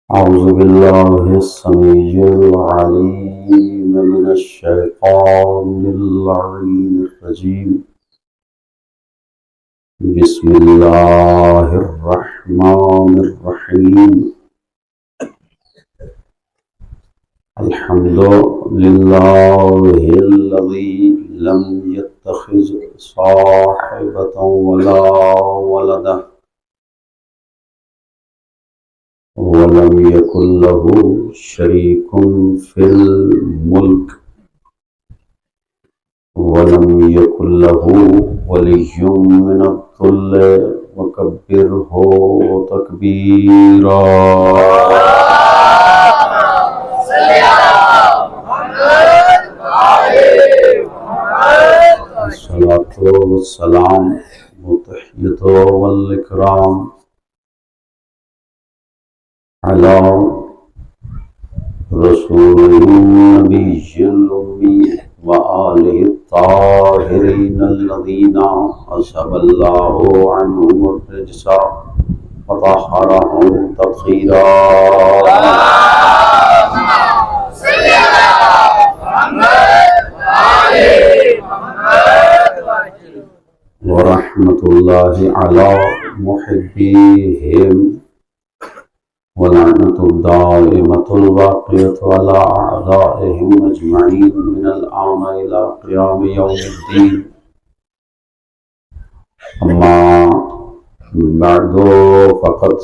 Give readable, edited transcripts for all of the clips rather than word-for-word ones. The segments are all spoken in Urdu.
أعوذ بالله السميع العليم من الشيطان اللعين الرجيم بسم الله الرحمن الرحيم الحمد لله الذي لم يتخذ صاحبة ولا ولدا ولم يكن له شريك في الملك ولم يكن له ولي من الذل وكبره تكبيرا الصلاة والسلام والتحية والإكرام على رسول النبي الأمي وآله الطاهرين الذين أذهب الله عنهم الرجس وطهرهم تطهيرا ورحمة الله على محبيهم ولعنة الدائمة الباقية على أعدائهم أجمعين من الآن إلى قيام يوم الدين أما بعد فقد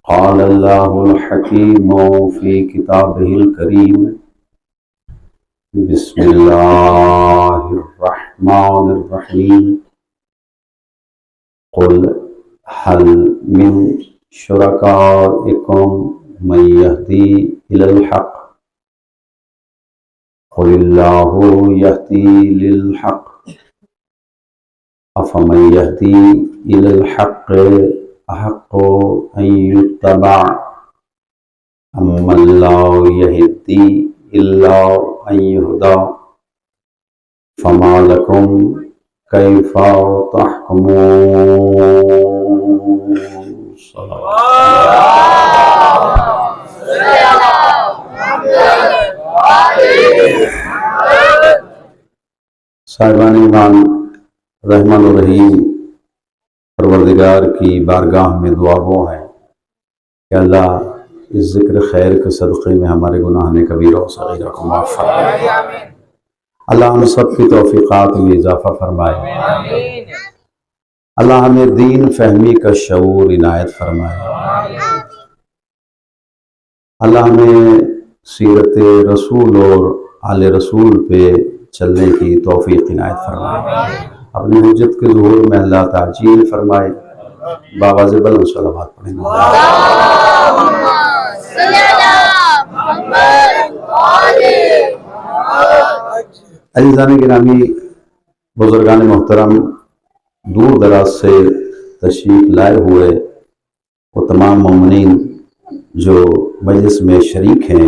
قال الله الحكيم في كتابه الكريم بسم الله الرحمن الرحيم قل هل من شركائكم من يهدي إلى الحق قل الله يهدي للحق أفمن يهدي إلى الحق أحق أن يتبع أمن لا يهدي إلا أن يهدى فما لكم كيف تحكمون صاحبان ایمان رحمن الرحیم پروردگار کی بارگاہ میں دعا گو ہیں کہ اللہ اس ذکر خیر کے صدقے میں ہمارے گناہ کبیرہ و صغیرہ کو معاف فرمائے، اللہ ہم سب کی توفیقات میں اضافہ فرمائے، اللہ ہمیں دین فہمی کا شعور عنایت فرمائے، اللہ ہمیں سیرت رسول اور آل رسول پہ چلنے کی توفیق عنایت فرمائے، اپنی حجت کے ظہور میں اللہ تعجیل فرمائے۔ بآواز بلند صلوات پڑھیں گے۔ عزیزان گرامی، بزرگان محترم، دور دراز سے تشریف لائے ہوئے وہ تمام مومنین جو مجلس میں شریک ہیں،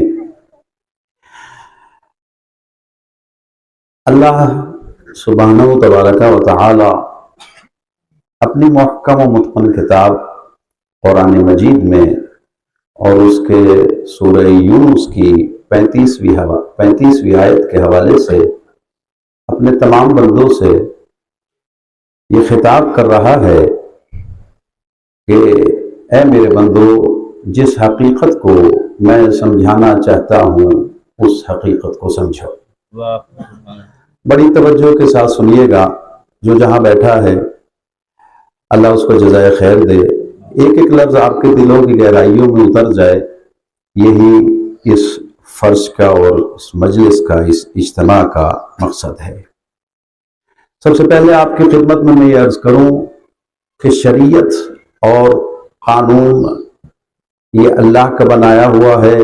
اللہ سبحانہ و تبارک و تعالی اپنی محکم و متقن کتاب قرآن مجید میں اور اس کے سورہ یونس کی 35ویں آیت کے حوالے سے اپنے تمام بندوں سے یہ خطاب کر رہا ہے کہ اے میرے بندو، جس حقیقت کو میں سمجھانا چاہتا ہوں اس حقیقت کو سمجھو۔ بڑی توجہ کے ساتھ سنیے گا، جو جہاں بیٹھا ہے اللہ اس کو جزائے خیر دے، ایک ایک لفظ آپ کے دلوں کی گہرائیوں میں اتر جائے، یہی اس فرش کا اور اس مجلس کا، اس اجتماع کا مقصد ہے۔ سب سے پہلے آپ کی خدمت میں یہ عرض کروں کہ شریعت اور قانون یہ اللہ کا بنایا ہوا ہے،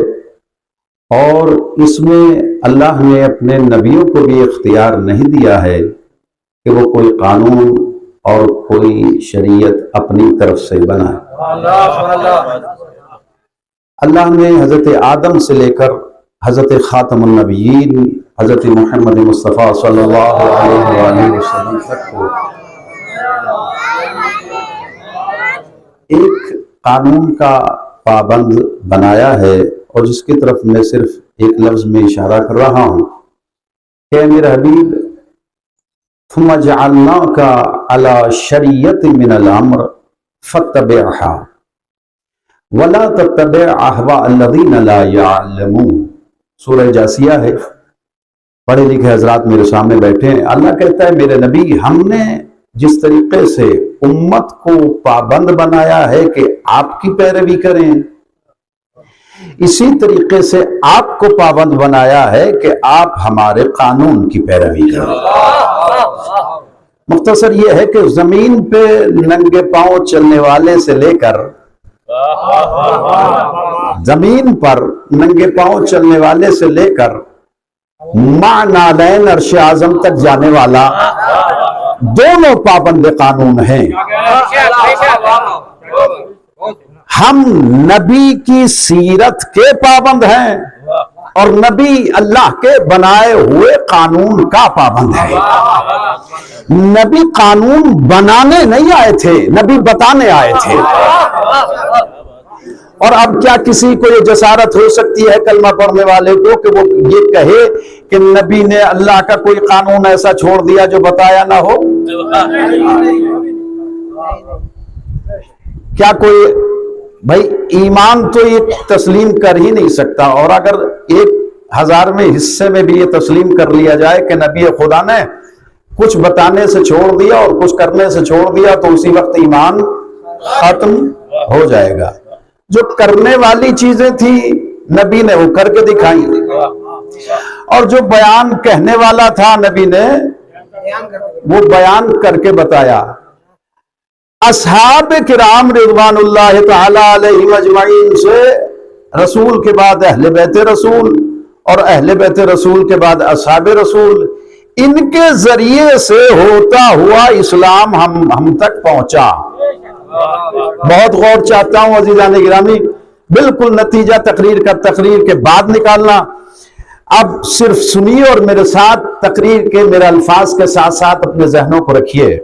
اور اس میں اللہ نے اپنے نبیوں کو بھی اختیار نہیں دیا ہے کہ وہ کوئی قانون اور کوئی شریعت اپنی طرف سے بنائے۔ اللہ نے حضرت آدم سے لے کر حضرت خاتم النبیین حضرت محمد مصطفیٰ صلی اللہ علیہ وآلہ وسلم تک کو ایک قانون کا پابند بنایا ہے، اور جس کی طرف میں صرف ایک لفظ میں اشارہ کر رہا ہوں کہ میرے حبیب ثم جعلناک علی شریعت من الامر فاتبعها ولا تتبع اهواء الذین لا يعلمون۔ سورہ جاسیہ ہے، پڑھے لکھے حضرات میرے سامنے بیٹھے ہیں۔ اللہ کہتا ہے میرے نبی ہم نے جس طریقے سے امت کو پابند بنایا ہے کہ آپ کی پیروی کریں، اسی طریقے سے آپ کو پابند بنایا ہے کہ آپ ہمارے قانون کی پیروی کریں۔ مختصر یہ ہے کہ زمین پہ ننگے پاؤں چلنے والے سے لے کر زمین پر ننگے پاؤں چلنے والے سے لے کر مع نالین عرش اعظم تک جانے والا دونوں پابند قانون ہیں۔ ہم نبی کی سیرت کے پابند ہیں اور نبی اللہ کے بنائے ہوئے قانون کا پابند ہے۔ نبی قانون بنانے نہیں آئے تھے، نبی بتانے آئے تھے۔ اور اب کیا کسی کو یہ جسارت ہو سکتی ہے کلمہ پڑھنے والے کو کہ وہ یہ کہے کہ نبی نے اللہ کا کوئی قانون ایسا چھوڑ دیا جو بتایا نہ ہو؟ کیا کوئی بھائی ایمان تو یہ تسلیم کر ہی نہیں سکتا، اور اگر 1000 میں حصے میں بھی یہ تسلیم کر لیا جائے کہ نبی خدا نے کچھ بتانے سے چھوڑ دیا اور کچھ کرنے سے چھوڑ دیا تو اسی وقت ایمان ختم ہو جائے گا۔ جو کرنے والی چیزیں تھی نبی نے وہ کر کے دکھائی، اور جو بیان کہنے والا تھا نبی نے وہ بیان کر کے بتایا۔ اصحاب کرام رضوان اللہ تعالی علیہم اجمعین سے رسول کے بعد اہل بیت رسول اور اہل بیت رسول کے بعد اصحاب رسول، ان کے ذریعے سے ہوتا ہوا اسلام ہم تک پہنچا۔ بہت غور چاہتا ہوں عزیزان گرامی، بالکل نتیجہ تقریر کے بعد نکالنا۔ اب صرف سنیے اور میرے ساتھ تقریر کے میرے الفاظ کے ساتھ ساتھ اپنے ذہنوں کو رکھیے۔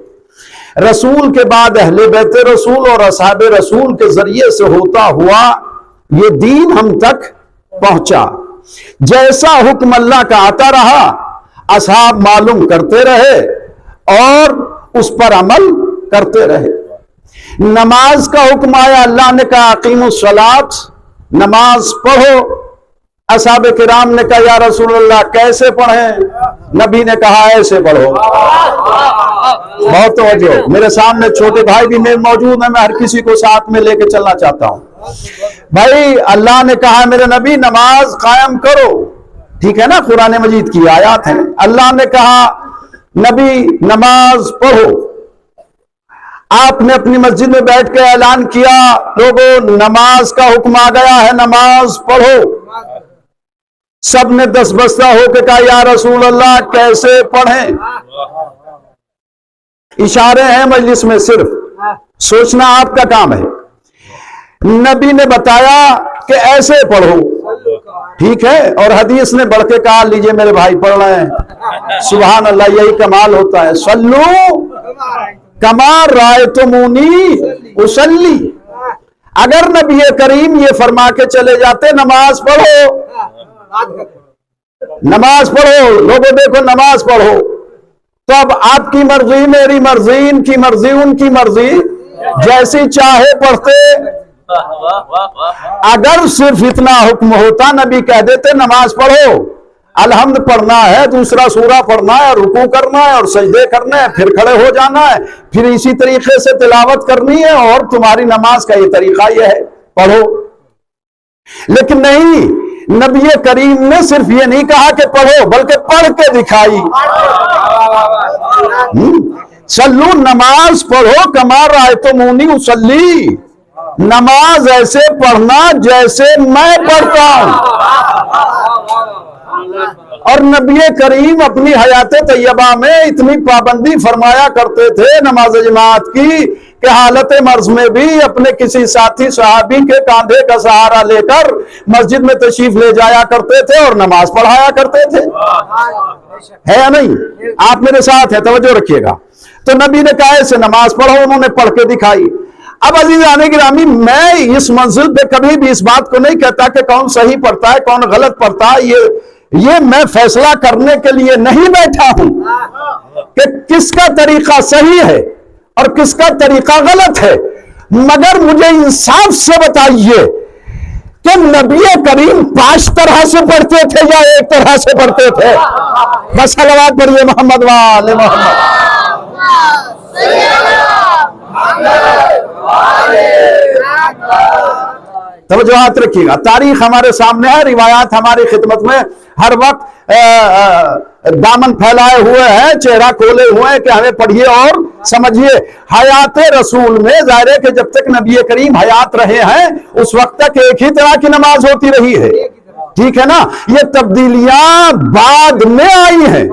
رسول کے بعد اہل بیت رسول اور اصحاب رسول کے ذریعے سے ہوتا ہوا یہ دین ہم تک پہنچا۔ جیسا حکم اللہ کا آتا رہا اصحاب معلوم کرتے رہے اور اس پر عمل کرتے رہے۔ نماز کا حکم آیا، اللہ نے کہا اقیموا الصلاۃ، نماز پڑھو۔ اصحاب کرام نے کہا یا رسول اللہ کیسے پڑھیں؟ نبی نے کہا ایسے پڑھو۔ بہت توجہ، میرے سامنے چھوٹے بھائی بھی موجود ہیں، میں ہر کسی کو ساتھ میں لے کے چلنا چاہتا ہوں۔ بھائی اللہ نے کہا میرے نبی نماز قائم کرو، ٹھیک ہے نا، قرآن مجید کی آیات ہیں۔ اللہ نے کہا نبی نماز پڑھو۔ آپ نے اپنی مسجد میں بیٹھ کے اعلان کیا لوگوں نماز کا حکم آ گیا ہے، نماز پڑھو۔ سب نے دس بستہ ہو کے کہا یا رسول اللہ کیسے پڑھیں؟ اشارے ہیں مجلس میں، صرف سوچنا آپ کا کام ہے۔ نبی نے بتایا کہ ایسے پڑھو، ٹھیک ہے، اور حدیث نے بڑھ کے کہا لیجئے میرے بھائی پڑھ رہے ہیں۔ سبحان اللہ، یہی کمال ہوتا ہے۔ صلو کما رأیتمونی اصلی۔ اگر نبی کریم یہ فرما کے چلے جاتے نماز پڑھو، نماز پڑھو، لوگوں دیکھو نماز پڑھو، تو اب آپ کی مرضی میری مرضی ان کی مرضی ان کی مرضی جیسی چاہے پڑھتے۔ اگر صرف اتنا حکم ہوتا نبی کہہ دیتے نماز پڑھو، الحمد پڑھنا ہے، دوسرا سورہ پڑھنا ہے، رکوع کرنا ہے اور سجدے کرنے ہیں، پھر کھڑے ہو جانا ہے، پھر اسی طریقے سے تلاوت کرنی ہے، اور تمہاری نماز کا یہ طریقہ یہ ہے پڑھو۔ لیکن نہیں، نبی کریم نے صرف یہ نہیں کہا کہ پڑھو بلکہ پڑھ کے دکھائی۔ صلو، نماز پڑھو کما رأیتمونی اصلی، نماز ایسے پڑھنا جیسے میں پڑھتا ہوں. اور نبی کریم اپنی حیات طیبہ میں اتنی پابندی فرمایا کرتے تھے نماز جماعت کی کہ حالت مرض میں بھی اپنے کسی ساتھی صحابی کے کاندھے کا سہارا لے کر مسجد میں تشریف لے جایا کرتے تھے اور نماز پڑھایا کرتے تھے. ہے یا نہیں؟ آپ میرے ساتھ ہیں، توجہ رکھیے گا. تو نبی نے کہا ایسے نماز پڑھو، انہوں نے پڑھ کے دکھائی. اب عزیزان گرامی، میں اس منزل پہ کبھی بھی اس بات کو نہیں کہتا کہ کون صحیح پڑھتا ہے کون غلط پڑھتا ہے. یہ میں فیصلہ کرنے کے لیے نہیں بیٹھا ہوں کہ کس کا طریقہ صحیح ہے اور کس کا طریقہ غلط ہے، مگر مجھے انصاف سے بتائیے کہ نبی کریم 5 طرح سے پڑھتے تھے یا ایک طرح سے پڑھتے تھے؟ بس صلوات پڑھیے محمد وآل محمد. توجہات رکھیے گا. تاریخ ہمارے سامنے ہے، روایات ہماری خدمت میں ہر وقت دامن پھیلائے ہوئے ہیں، چہرہ کھولے ہوئے ہیں کہ ہمیں پڑھیے اور سمجھیے. حیات رسول میں ظاہر ہے کہ جب تک نبی کریم حیات رہے ہیں اس وقت تک ایک ہی طرح کی نماز ہوتی رہی ہے. ٹھیک ہے نا؟ یہ تبدیلیاں بعد میں آئی ہیں.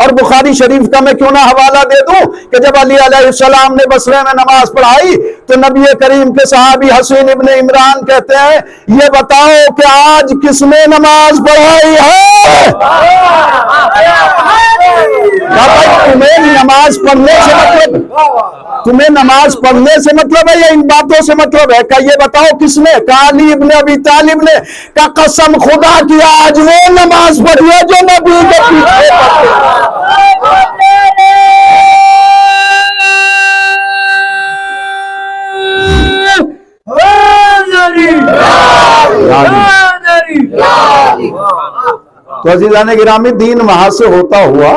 اور بخاری شریف کا میں کیوں نہ حوالہ دے دوں کہ جب علی علیہ السلام نے بصرے میں نماز پڑھائی تو نبی کریم کے صحابی حسین ابن عمران کہتے ہیں یہ بتاؤ کہ آج کس نے نماز پڑھائی ہے؟ تمہیں نماز پڑھنے سے مطلب ہے یا ان باتوں سے مطلب ہے؟ کہ یہ بتاؤ کس نے؟ کہ علی ابن ابی طالب نے. کہ قسم خدا کی آج وہ نماز پڑھی ہے جو نبی کے پیچھے تو عزیزان گرامی، دین وہاں سے ہوتا ہوا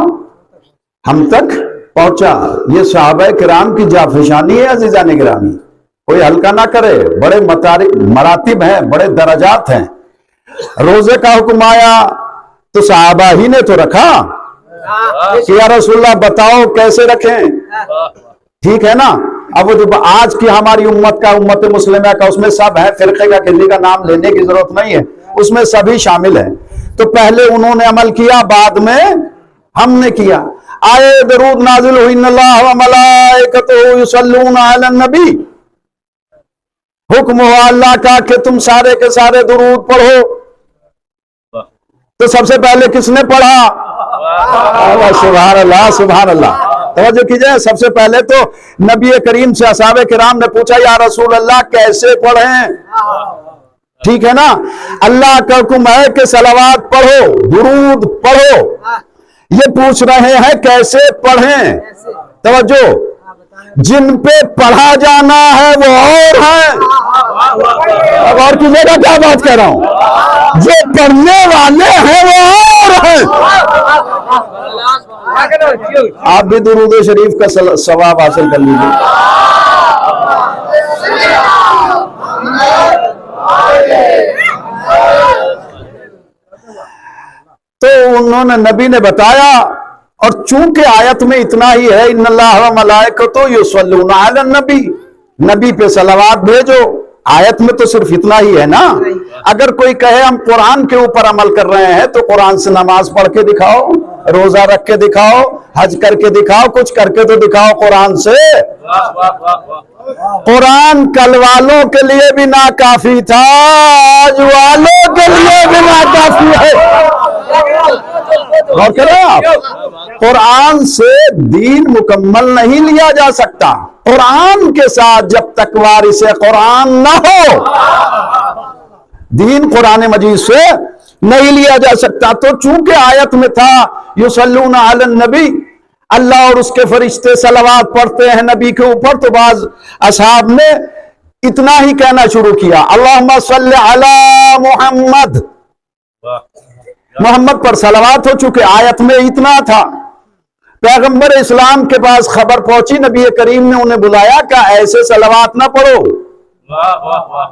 ہم تک پہنچا. یہ صحابہ کرام کی جافشانی ہے عزیزان گرامی، کوئی ہلکا نہ کرے. بڑے مراتب ہیں، بڑے درجات ہیں. روزے کا حکم آیا تو صحابہ ہی نے تو رکھا کہ یا رسول اللہ بتاؤ کیسے رکھیں. ٹھیک ہے نا؟ اب وہ جو آج کی ہماری امت کا، امت مسلمہ کا، اس میں سب ہے، فرقے کا کسی کا نام لینے کی ضرورت نہیں ہے، اس میں سبھی شامل ہیں. تو پہلے انہوں نے عمل کیا، بعد میں ہم نے کیا. آئے درود نازل ہوئی ان اللہ و ملائکتہ یصلون علی النبی. حکم ہوا اللہ کا کہ تم سارے کے سارے درود پڑھو. تو سب سے پہلے کس نے پڑھا؟ سبحان اللہ سبحان اللہ. توجہ کیجئے، سب سے پہلے تو نبی کریم سے اصحاب کرام نے پوچھا یا رسول اللہ کیسے پڑھیں؟ ٹھیک ہے نا؟ اللہ کا حکم ہے کہ صلوات پڑھو، درود پڑھو. یہ پوچھ رہے ہیں کیسے پڑھیں. توجہ، جن پہ پڑھا جانا ہے وہ اور ہیں. اب اور کسی کا کیا بات کہہ رہا ہوں؟ جو پڑھنے والے ہیں وہ اور ہیں. آپ بھی درود شریف کا ثواب حاصل کر لیجیے. تو انہوں نے، نبی نے بتایا، اور چونکہ آیت میں اتنا ہی ہے ان اللہ و ملائکتہ یصلون علی النبی، نبی پہ صلوات بھیجو. آیت میں تو صرف اتنا ہی ہے نا. اگر کوئی کہے ہم قرآن کے اوپر عمل کر رہے ہیں تو قرآن سے نماز پڑھ کے دکھاؤ، روزہ رکھ کے دکھاؤ، حج کر کے دکھاؤ، کچھ کر کے تو دکھاؤ قرآن سے. قرآن کل والوں کے لیے بھی ناکافی تھا، آج والوں کے لیے بھی ناکافی ہے. غور کریں آپ، قرآن سے دین مکمل نہیں لیا جا سکتا. قرآن کے ساتھ جب تک وارث قرآن نہ ہو، دین قرآن مجید سے نہیں لیا جا سکتا. تو چونکہ آیت میں تھا یصلون علی النبی، اللہ اور اس کے فرشتے صلوات پڑھتے ہیں نبی کے اوپر، تو بعض اصحاب نے اتنا ہی کہنا شروع کیا اللہم صلی علی محمد. محمد پر صلوات ہو، چونکہ آیت میں اتنا تھا. پیغمبر اسلام کے پاس خبر پہنچی، نبی کریم نے انہیں بلایا کہ ایسے صلوات نہ پڑھو.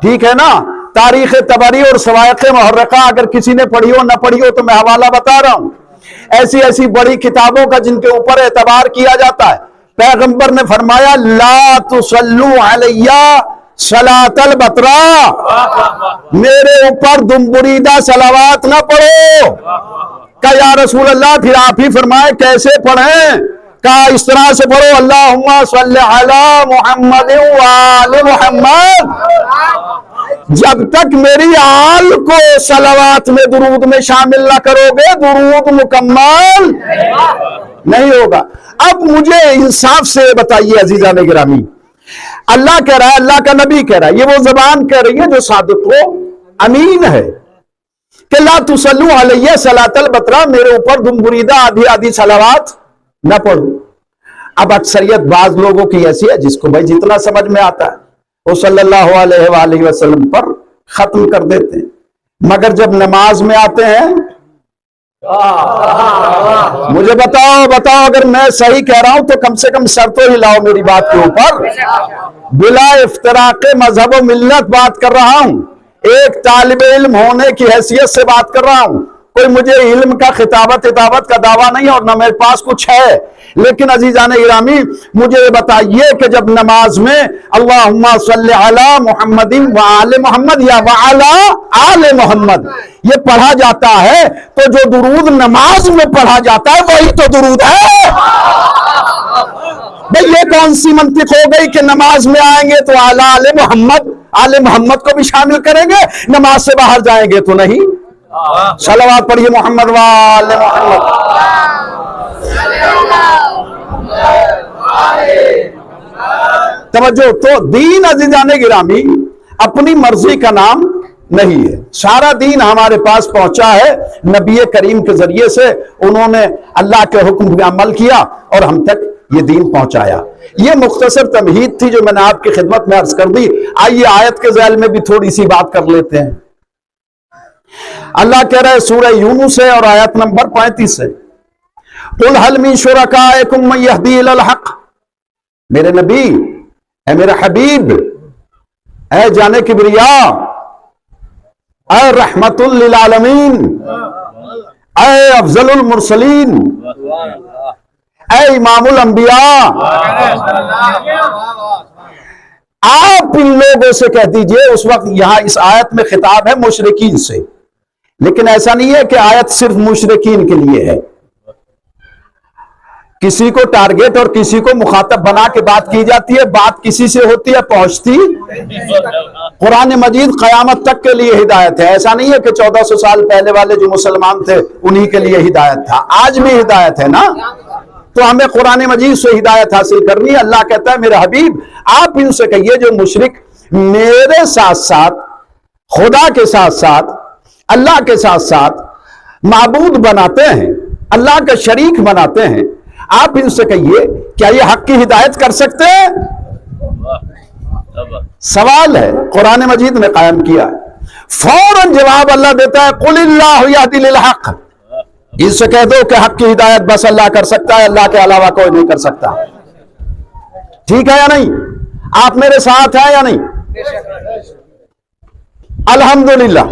ٹھیک ہے نا؟ تاریخ طبری اور سوائق محرقہ اگر کسی نے پڑھی ہو نہ پڑھی ہو تو میں حوالہ بتا رہا ہوں. ایسی ایسی بڑی کتابوں کا جن کے اوپر اعتبار کیا جاتا ہے. پیغمبر نے فرمایا لا تصلوا علیہ صلاۃ البترا، میرے اوپر دم بریدہ صلوات نہ پڑھو۔ کہا یا رسول اللہ پھر آپ ہی فرمائے کیسے پڑھیں؟ کہا اس طرح سے پڑھو اللہم صلی علی محمد وآل محمد۔ جب تک میری آل کو صلوات میں درود میں شامل نہ کرو گے درود مکمل نہیں ہوگا۔ اب مجھے انصاف سے بتائیے عزیزان گرامی، اللہ کہہ رہا ہے، اللہ کا نبی کہہ رہا ہے، یہ وہ زبان کہہ رہی ہے جو صادق و امین ہے کہ لا تصلو علیہ صلاۃ البترا، میرے اوپر دم بریدہ آدھی آدھی صلوات نہ پڑھو۔ اب اکثریت بعض لوگوں کی ایسی ہے جس کو بھائی جتنا سمجھ میں آتا ہے وہ صلی اللہ علیہ وآلہ وسلم پر ختم کر دیتے ہیں، مگر جب نماز میں آتے ہیں مجھے بتاؤ اگر میں صحیح کہہ رہا ہوں تو کم سے کم سر تو ہلاؤ میری بات کے اوپر۔ بلا افتراق مذہب و ملت بات کر رہا ہوں، ایک طالب علم ہونے کی حیثیت سے بات کر رہا ہوں، کوئی مجھے علم کا خطابت کا دعویٰ نہیں اور نہ میرے پاس کچھ ہے، لیکن عزیزان گرامی مجھے یہ بتائیے کہ جب نماز میں اللہم صلی علی محمد وآل محمد یا وعلی آل محمد یہ پڑھا جاتا ہے تو جو درود نماز میں پڑھا جاتا ہے وہی تو درود ہے۔ بھئی یہ کون سی منطق ہو گئی کہ نماز میں آئیں گے تو آل محمد کو بھی شامل کریں گے، نماز سے باہر جائیں گے تو نہیں؟ صلوات پڑھیے محمد وآل محمد۔ توجہ، تو دین عزیزان گرامی اپنی مرضی کا نام نہیں ہے، سارا دین ہمارے پاس پہنچا ہے نبی کریم کے ذریعے سے، انہوں نے اللہ کے حکم پہ عمل کیا اور ہم تک یہ دین پہنچایا۔ یہ مختصر تمہید تھی جو میں نے آپ کی خدمت میں عرض کر دی۔ آئیے آیت کے ذیل میں بھی تھوڑی سی بات کر لیتے ہیں۔ اللہ کہہ رہا ہے سورہ یونس ہے اور آیت نمبر 35 ہے، قُلْ هَلْ مِن شُرَكَائِكُم مَّن يَهْدِي إِلَى الْحَقِّ، میرے نبی، اے میرا حبیب، اے جانے کبریا، اے رحمت للعالمین، اے افضل المرسلین، اے امام الانبیاء، آپ ان لوگوں سے کہہ دیجئے، اس وقت یہاں اس آیت میں خطاب ہے مشرکین سے، لیکن ایسا نہیں ہے کہ آیت صرف مشرکین کے لیے ہے، کسی کو ٹارگٹ اور کسی کو مخاطب بنا کے بات کی جاتی ہے، بات کسی سے ہوتی ہے پہنچتی۔ قرآن مجید قیامت تک کے لیے ہدایت ہے، ایسا نہیں ہے کہ 1400 سال پہلے والے جو مسلمان تھے انہی کے لیے ہدایت تھا، آج بھی ہدایت ہے نا، تو ہمیں قرآن مجید سے ہدایت حاصل کرنی ہے۔ اللہ کہتا ہے میرے حبیب آپ ان سے کہیے جو مشرک میرے ساتھ ساتھ، خدا کے ساتھ ساتھ، اللہ کے ساتھ ساتھ معبود بناتے ہیں، اللہ کا شریک بناتے ہیں، آپ ان سے کہیے کیا یہ حق کی ہدایت کر سکتے ہیں؟ سوال ہے، قرآن مجید نے قائم کیا ہے، فوراً جواب اللہ دیتا ہے قُلِ اللَّهُ يَهْدِي لِلْحَقِّ، اس سے کہہ دو کہ حق کی ہدایت بس اللہ کر سکتا ہے، اللہ کے علاوہ کوئی نہیں کر سکتا۔ ٹھیک ہے یا نہیں؟ آپ میرے ساتھ ہیں یا نہیں؟ الحمدللہ،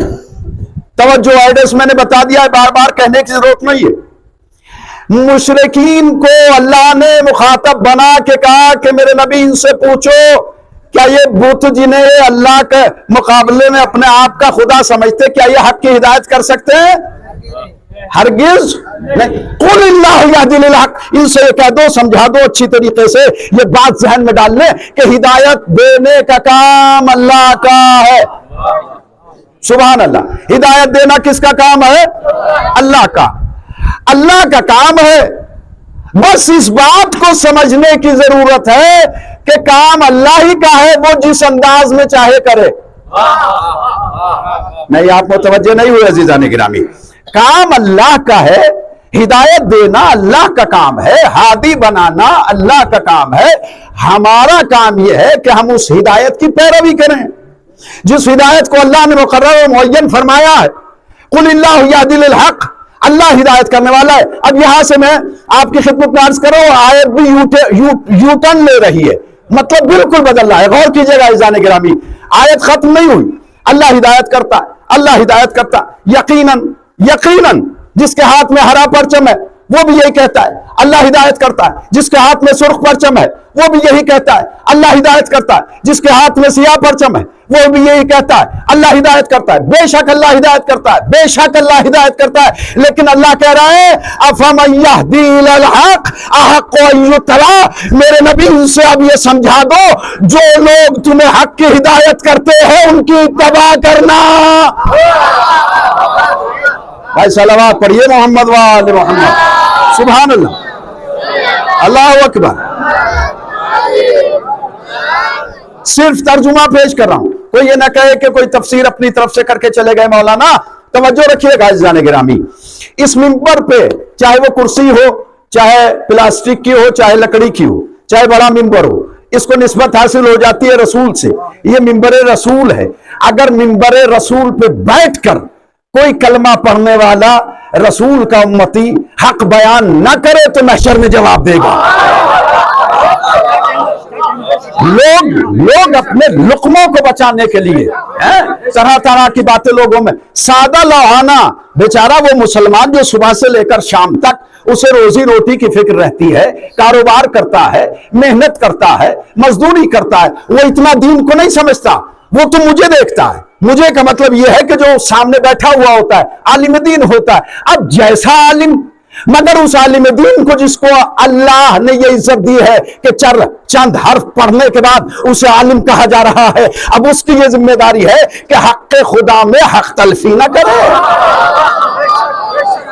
توجہ، ایڈریس میں نے بتا دیا ہے، بار بار کہنے کی ضرورت نہیں ہے۔ مشرکین کو اللہ نے مخاطب بنا کے کہا کہ میرے نبی ان سے پوچھو کیا یہ بت جنہیں اللہ کے مقابلے میں اپنے آپ کا خدا سمجھتے کیا یہ حق کی ہدایت کر سکتے ہیں؟ ہرگز نہیں۔ قُلِ اللَّهُ يَهْدِي لِلْحَقِّ، ان سے یہ کہہ دو، سمجھا دو اچھی طریقے سے، یہ بات ذہن میں ڈال لیں کہ ہدایت دینے کا کام اللہ کا ہے۔ سبحان اللہ، ہدایت دینا کس کا کام ہے؟ اللہ کا، اللہ کا کام ہے۔ بس اس بات کو سمجھنے کی ضرورت ہے کہ کام اللہ ہی کا ہے، وہ جس انداز میں چاہے کرے۔ نہیں، آپ متوجہ نہیں ہوئے عزیزان گرامی، کام اللہ کا ہے، ہدایت دینا اللہ کا کام ہے، ہادی بنانا اللہ کا کام ہے، ہمارا کام یہ ہے کہ ہم اس ہدایت کی پیروی کریں جس ہدایت کو اللہ نے مقرر و معین فرمایا ہے۔ قُلِ اللَّهُ يَهْدِي لِلْحَقِّ، اللہ ہدایت کرنے والا ہے۔ اب یہاں سے میں آپ کی خدمت میں عرض کروں، آیت بھی یو ٹرن لے رہی ہے، مطلب بالکل بدل رہا ہے۔ غور کیجئے گا عزیزان گرامی، آیت ختم نہیں ہوئی، اللہ ہدایت کرتا ہے، اللہ ہدایت کرتا ہے، یقیناً جس کے ہاتھ میں ہرا پرچم ہے وہ بھی یہی کہتا ہے اللہ ہدایت کرتا ہے. جس کے ہاتھ میں سرخ پرچم ہے وہ بھی یہی کہتا ہے اللہ ہدایت کرتا ہے. جس کے ہاتھ میں سیاہ پرچم ہے وہ بھی یہی کہتا ہے اللہ ہدایت کرتا ہے. بے شک اللہ ہدایت کرتا ہے, بے شک اللہ ہدایت کرتا ہے. لیکن اللہ کہہ رہا ہے افمن یہدی الی الحق احق ان یتبع, میرے نبی ان سے اب یہ سمجھا دو جو لوگ تمہیں حق کی ہدایت کرتے ہیں ان کی اتباع کرنا. بھائی صلوات پڑھیے محمد وآل محمد. سبحان اللہ, اللہ اکبر. صرف ترجمہ پیش کر رہا ہوں, کوئی یہ نہ کہے کہ کوئی تفسیر اپنی طرف سے کر کے چلے گئے مولانا. توجہ رکھیے گا عزیزان گرامی, اس ممبر پہ چاہے وہ کرسی ہو, چاہے پلاسٹک کی ہو, چاہے لکڑی کی ہو, چاہے بڑا ممبر ہو, اس کو نسبت حاصل ہو جاتی ہے رسول سے. یہ ممبر رسول ہے. اگر ممبر رسول پہ بیٹھ کر کوئی کلمہ پڑھنے والا رسول کا امتی حق بیان نہ کرے تو محشر میں جواب دے گا. لوگ اپنے لقموں کو بچانے کے لیے طرح طرح کی باتیں لوگوں میں. سادہ لوہانا بیچارہ وہ مسلمان جو صبح سے لے کر شام تک اسے روزی روٹی کی فکر رہتی ہے, کاروبار کرتا ہے, محنت کرتا ہے, مزدوری کرتا ہے, وہ اتنا دین کو نہیں سمجھتا. وہ تو مجھے دیکھتا ہے. مجھے کا مطلب یہ ہے کہ جو سامنے بیٹھا ہوا ہوتا ہے عالم دین ہوتا ہے. اب جیسا عالم, مگر اس عالم دین کو جس کو اللہ نے یہ عزت دی ہے کہ چند حرف پڑھنے کے بعد اسے عالم کہا جا رہا ہے, اب اس کی یہ ذمہ داری ہے کہ حق خدا میں حق تلفی نہ کرے,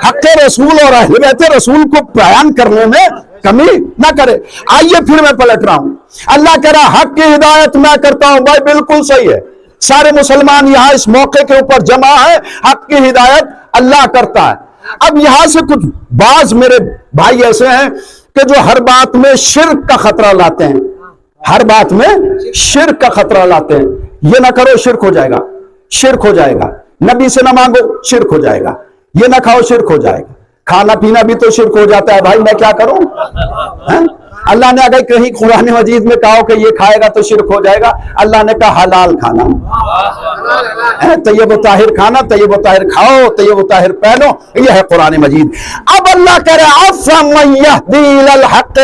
حق رسول اور اہل بیت رسول کو بیان کرنے میں کمی نہ کرے. آئیے پھر میں پلٹ رہا ہوں. اللہ کہہ رہا حق کی ہدایت میں کرتا ہوں. بھائی بالکل صحیح ہے, سارے مسلمان یہاں اس موقع کے اوپر جمع ہے, حق کی ہدایت اللہ کرتا ہے. اب یہاں سے کچھ بعض میرے بھائی ایسے ہیں کہ جو ہر بات میں شرک کا خطرہ لاتے ہیں, ہر بات میں شرک کا خطرہ لاتے ہیں. یہ نہ کرو شرک ہو جائے گا, شرک ہو جائے گا. نبی سے نہ مانگو شرک ہو جائے گا. یہ نہ کھاؤ شرک ہو جائے گا. کھانا پینا بھی تو شرک ہو جاتا ہے. بھائی میں کیا کروں؟ اللہ نے اگر کہیں قرآن مجید میں کہا کہ یہ کھائے گا تو شرک ہو جائے گا, اللہ نے کہا حلال کھانا, طیب و طاہر کھانا, طیب و طاہر کھاؤ, طیب و طاہر پہنو, یہ ہے قرآن مجید. اب اللہ کہہ رہا ہے افمن یہدی الی الحق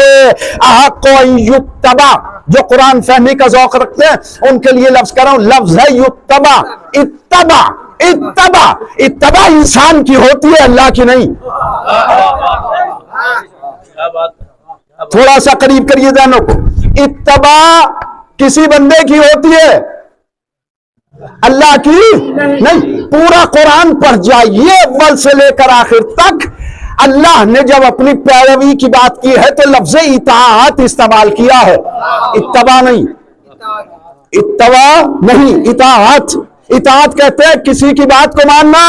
احق ان یتبع, جو قرآن فہمی کا ذوق رکھتے ہیں ان کے لیے لفظ کر رہا ہوں, لفظ ہے یتبع. اتبع, اتبع, اتبع انسان کی ہوتی ہے, اللہ کی نہیں. تھوڑا سا قریب کریے ذہنوں کو. اتباع کسی بندے کی ہوتی ہے, اللہ کی نہیں. پورا قرآن پڑھ جائیے اول سے لے کر آخر تک. اللہ نے جب اپنی پیروی کی بات کی ہے تو لفظ اطاعت استعمال کیا ہے, اتباع نہیں. اتباع نہیں, اطاعت. اطاعت کہتے ہیں کسی کی بات کو ماننا.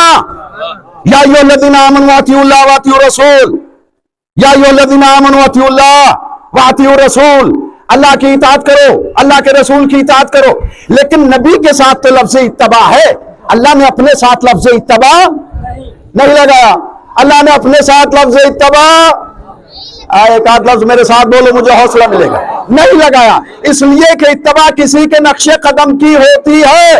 یا ایھا الذین آمنوا اطیعوا اللہ واطیعوا الرسول, یا ایھا الذین آمنوا اطیعوا اللہ واطیعوا الرسول. اللہ کی اطاعت کرو, اللہ کے رسول کی اطاعت کرو. لیکن نبی کے ساتھ تو لفظ اتباع ہے. اللہ نے اپنے ساتھ لفظ اتباع نہیں لگایا. اللہ نے اپنے ساتھ لفظ اتباع, ایک آدھ لفظ میرے ساتھ بولو مجھے حوصلہ ملے گا, نہیں لگایا. اس لیے کہ اتباع کسی کے نقش قدم کی ہوتی ہے.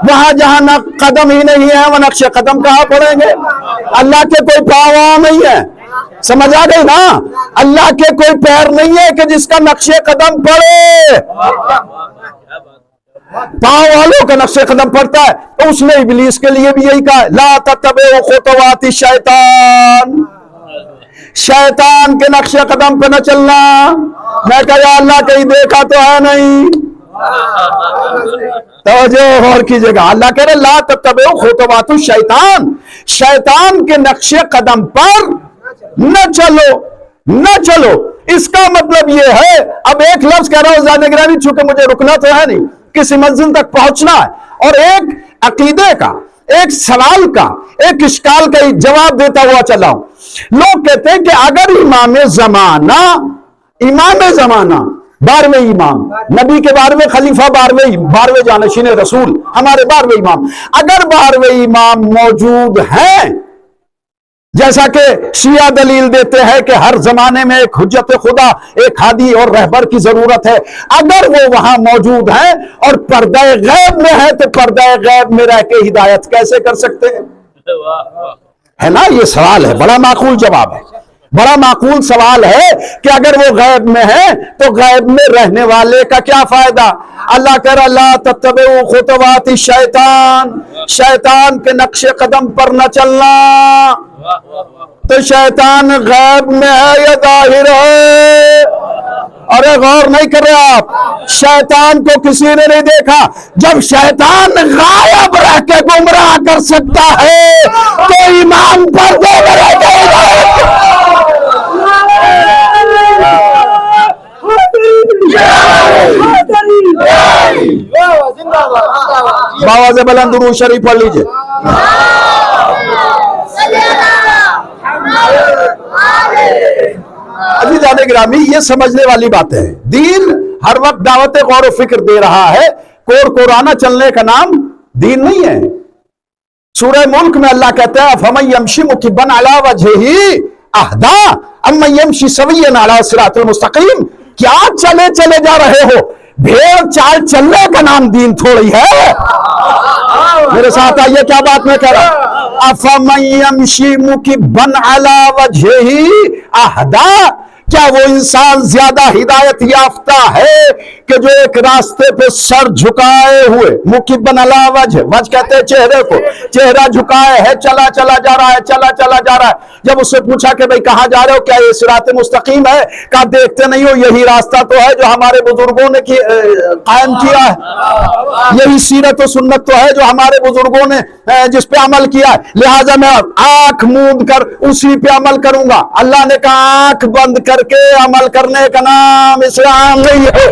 وہاں جہاں قدم ہی نہیں ہے وہ نقش قدم کہاں پڑیں گے؟ اللہ کے کوئی پاؤں نہیں ہے, سمجھ آ گئی نا. اللہ کے کوئی پیر نہیں ہے کہ جس کا نقش قدم پڑے. پاؤں والوں کا نقش قدم پڑتا ہے. تو اس نے ابلیس کے لیے بھی یہی کہا لا تتبعوا خطوات الشیطان, شیطان کے نقش قدم پہ نہ چلنا. میں کہا یا اللہ کہیں دیکھا تو ہے نہیں. توجہ اور کیجئے گا. اللہ کہہ رہے لا تتبعوا خطوات الشیطان, شیطان کے نقش قدم پر نہ چلو, نہ چلو. اس کا مطلب یہ ہے, اب ایک لفظ کہہ رہا ہوں زیادہ گرامی, چونکہ مجھے رکنا تو ہے نہیں, کسی منزل تک پہنچنا ہے, اور ایک عقیدے کا, ایک سوال کا, ایک اشکال کا جواب دیتا ہوا چلا ہوں. لوگ کہتے ہیں کہ اگر امام زمانہ 12ویں امام, نبی کے 12ویں خلیفہ, 12ویں جانشین رسول, ہمارے 12ویں امام, اگر 12ویں امام موجود ہیں, جیسا کہ شیعہ دلیل دیتے ہیں کہ ہر زمانے میں ایک حجت خدا, ایک ہادی اور رہبر کی ضرورت ہے, اگر وہ وہاں موجود ہیں اور پردہ غیب میں ہے تو پردہ غیب میں رہ کے ہدایت کیسے کر سکتے ہیں؟ ہے نا؟ یہ سوال ہے، بڑا معقول جواب ہے، بڑا معقول سوال ہے کہ اگر وہ غیب میں ہے تو غیب میں رہنے والے کا کیا فائدہ؟ اللہ کہہ رہا لا تتبعوا خطوات الشیطان، شیطان کے نقش قدم پر نہ چلنا۔ تو شیطان غیب میں ہے یا ظاہر ہے؟ ارے غور نہیں کر رہے آپ، شیطان کو کسی نے نہیں دیکھا۔ جب شیطان غائب رہ کے گمراہ کر سکتا ہے تو ایمان پر دو میرے بابا سے بلند درود شریف پڑھ لیجئے۔ عزیزان گرامی، یہ سمجھنے والی باتیں ہیں۔ دین ہر وقت دعوت غور و فکر دے رہا ہے، کور کورانہ چلنے کا نام دین نہیں ہے۔ سورہ ملک میں اللہ کہتا ہے فَمَن يَمْشِ مُكِبًّا عَلَى وَجْهِهِ أَهْدَىٰ أَمَّن يَمْشِ سَوِيًّا عَلَى صِرَاطٍ مُسْتَقِيمٍ۔ کیا چلے جا رہے ہو؟ بھیڑ چال چلنے کا نام دین تھوڑی ہے۔ میرے ساتھ آئیے، کیا بات میں کہہ رہا؟ أَفَمَن يَمْشِ مُكِبًّا عَلَى وَجْهِهِ أَهْدَىٰ، کیا وہ انسان زیادہ ہدایت یافتہ ہے کہ جو ایک راستے پہ سر جھکائے ہوئے، مکبن علی وجہ، وجہ کہتے ہیں چہرے کو، چہرہ جھکائے ہے، چلا جا رہا ہے، چلا جا رہا ہے۔ جب اس سے پوچھا کہ بھئی کہاں جا رہے ہو، کیا یہ صراط مستقیم ہے؟ کہا دیکھتے نہیں ہو یہی راستہ تو ہے جو ہمارے بزرگوں نے قائم کیا ہے، یہی سیرت و سنت تو ہے جو ہمارے بزرگوں نے جس پہ عمل کیا ہے، لہٰذا میں آنکھ موند کر اسی پہ عمل کروں گا۔ اللہ نے کہا آنکھ بند کر کے عمل کرنے کا نام اسلام نہیں ہے۔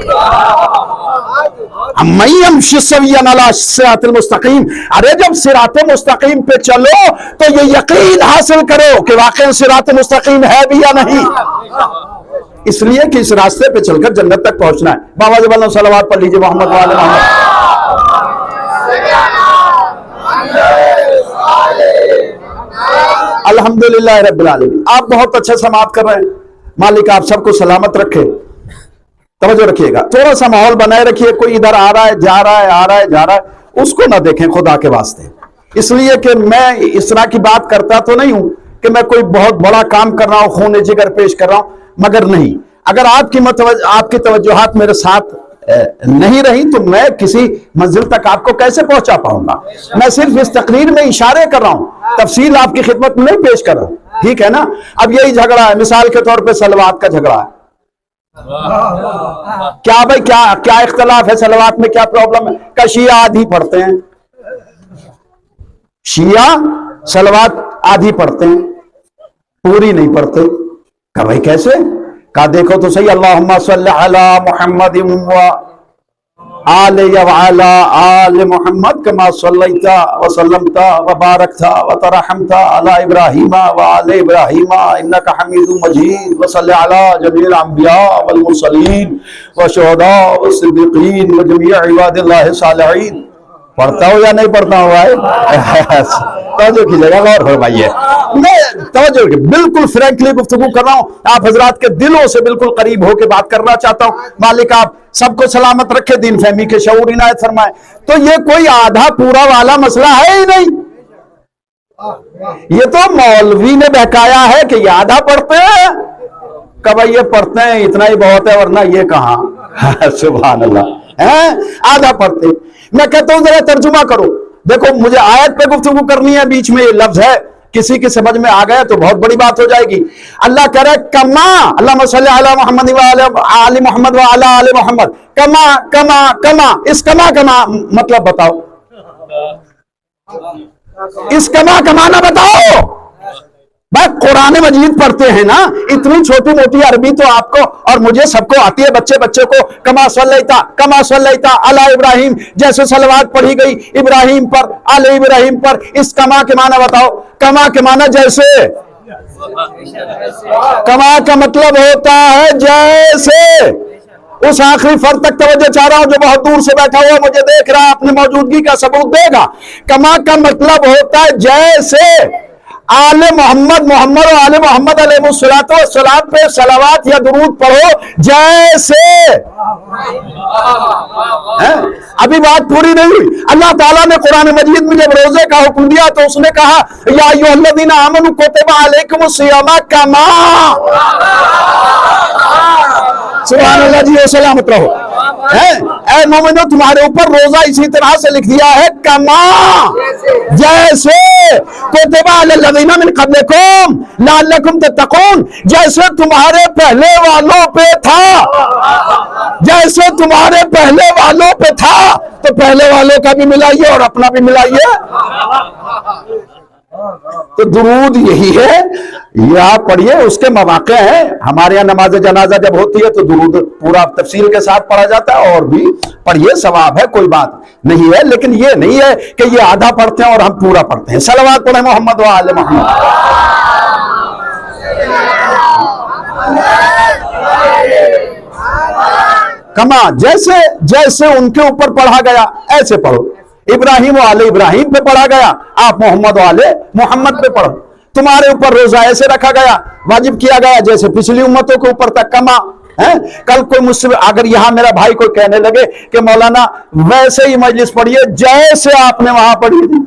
من یمشی سویا علی صراط المستقیم، ارے جب صراط مستقیم پہ چلو تو یہ یقین حاصل کرو کہ واقعی صراط مستقیم ہے بھی یا نہیں، اس لیے کہ اس راستے پہ چل کر جنت تک پہنچنا ہے۔ بابا جب اللہ صلوات پڑھ لیجئے محمد وعلی محمد۔ الحمدللہ رب العالمین۔ آپ بہت اچھا سماعت کر رہے ہیں، مالک آپ سب کو سلامت رکھے۔ توجہ رکھیے گا، تھوڑا سا ماحول بنائے رکھیے، کوئی ادھر آ رہا ہے جا رہا ہے، آ رہا ہے جا رہا ہے، اس کو نہ دیکھیں خدا کے واسطے۔ اس لیے کہ میں اس طرح کی بات کرتا تو نہیں ہوں کہ میں کوئی بہت بڑا کام کر رہا ہوں، خون جگر پیش کر رہا ہوں، مگر نہیں، اگر آپ کی توجہات میرے ساتھ نہیں رہی تو میں کسی منزل تک آپ کو کیسے پہنچا پاؤں گا؟ میں صرف اس تقریر میں اشارے کر رہا ہوں، تفصیل آپ کی خدمت میں نہیں پیش کر رہا ہوں، ٹھیک ہے نا؟ اب یہی جھگڑا ہے، مثال کے طور پہ صلوات کا جھگڑا ہے۔ کیا بھائی کیا اختلاف ہے صلوات میں؟ کیا پرابلم ہے؟ کہ شیعہ آدھی پڑھتے ہیں، شیعہ صلوات آدھی پڑھتے ہیں، پوری نہیں پڑھتے۔ کہ بھائی کیسے؟ کہا دیکھو تو صحیح، اللہم صلی علی محمد و آل وعلی آل محمد کما صلیت وسلمت وبارکت وترحمت علی ابراہیم وآل ابراہیم انک حمید مجید وصلی علی جمیع الانبیاء والمرسلین والشہداء والصدیقین وجمیع عباد اللہ الصالحین۔ پڑھتا ہو یا نہیں پڑھتا ہو بھائی؟ توجہ کیجیے گا، غور فرمائیے، میں توجہ بالکل فرینکلی گفتگو کر رہا ہوں، آپ حضرات کے دلوں سے بالکل قریب ہو کے بات کرنا چاہتا ہوں۔ مالک آپ سب کو سلامت رکھے، دین فہمی کے شعور عنایت فرمائے۔ تو یہ کوئی آدھا پورا والا مسئلہ ہے ہی نہیں، یہ تو مولوی نے بہکایا ہے کہ یہ آدھا پڑھتے ہیں، کہ بھائی یہ پڑھتے ہیں اتنا ہی بہت ہے، ورنہ یہ کہاں؟ سبحان اللہ، آدھا پڑھتے۔ میں کہتا ہوں ذرا ترجمہ کرو، دیکھو مجھے آیت پہ گفتگو کرنی ہے، بیچ میں یہ لفظ ہے، کسی کی سمجھ میں آ گیا تو بہت بڑی بات ہو جائے گی۔ اللہ کہہ رہا ہے کما، اللہم صلی علی محمد وآل محمد وعلی آل محمد، کما کما کما، اس کما کما مطلب بتاؤ، اس کما کمانا بتاؤ۔ بھائی قرآن مجید پڑھتے ہیں نا، اتنی چھوٹی موٹی عربی تو آپ کو اور مجھے سب کو آتی ہے، بچے کو کما صلیتا علی ابراہیم، جیسے صلوات پڑھی گئی ابراہیم پر، علی ابراہیم پر، اس کما کے معنی بتاؤ۔ کما کے معنی جیسے، کما کا مطلب ہوتا ہے جیسے۔ اس آخری فرد تک توجہ چاہ رہا ہوں جو بہت دور سے بیٹھا ہوا مجھے دیکھ رہا ہے، اپنی موجودگی کا ثبوت دے گا۔ کما کا مطلب ہوتا ہے جیسے آل محمد محمد و آل محمد علیہ الصلوۃ والسلام پہ صلوات یا درود پڑھو جیسے ابھی بات پوری نہیں ہوئی. اللہ تعالیٰ نے قرآن مجید میں جب روزے کا حکم دیا تو اس نے کہا یا ایھا الذین آمنوا کتب علیکم الصیام کما. سبحان اللہ جی سلامت رہو. اے مومنو تمہارے اوپر روزہ اسی طرح سے لکھ دیا ہے کما جیسے کتب علی الذین من قبلکم لعلکم تتقون جیسے تمہارے پہلے والوں پہ تھا جیسے تمہارے پہلے والوں پہ تھا تو پہلے والوں کا بھی ملائیے اور اپنا بھی ملائیے. تو درود یہی ہے یہ آپ پڑھیے اس کے مواقع ہیں. ہمارے یہاں نماز جنازہ جب ہوتی ہے تو درود پورا تفصیل کے ساتھ پڑھا جاتا ہے اور بھی پڑھیے ثواب ہے کوئی بات نہیں ہے لیکن یہ نہیں ہے کہ یہ آدھا پڑھتے ہیں اور ہم پورا پڑھتے ہیں. صلوات پڑھیں محمد و آل محمد. کما جیسے جیسے ان کے اوپر پڑھا گیا ایسے پڑھو. ابراہیم و آل ابراہیم پہ پڑھا گیا آپ محمد و آل محمد پہ پڑھو. تمہارے اوپر روزہ ایسے رکھا گیا واجب کیا گیا جیسے پچھلی امتوں کے اوپر تک کما. کل کوئی مجھ سے اگر یہاں میرا بھائی کوئی کہنے لگے کہ مولانا ویسے ہی مجلس پڑھیے جیسے آپ نے وہاں پڑھی تھی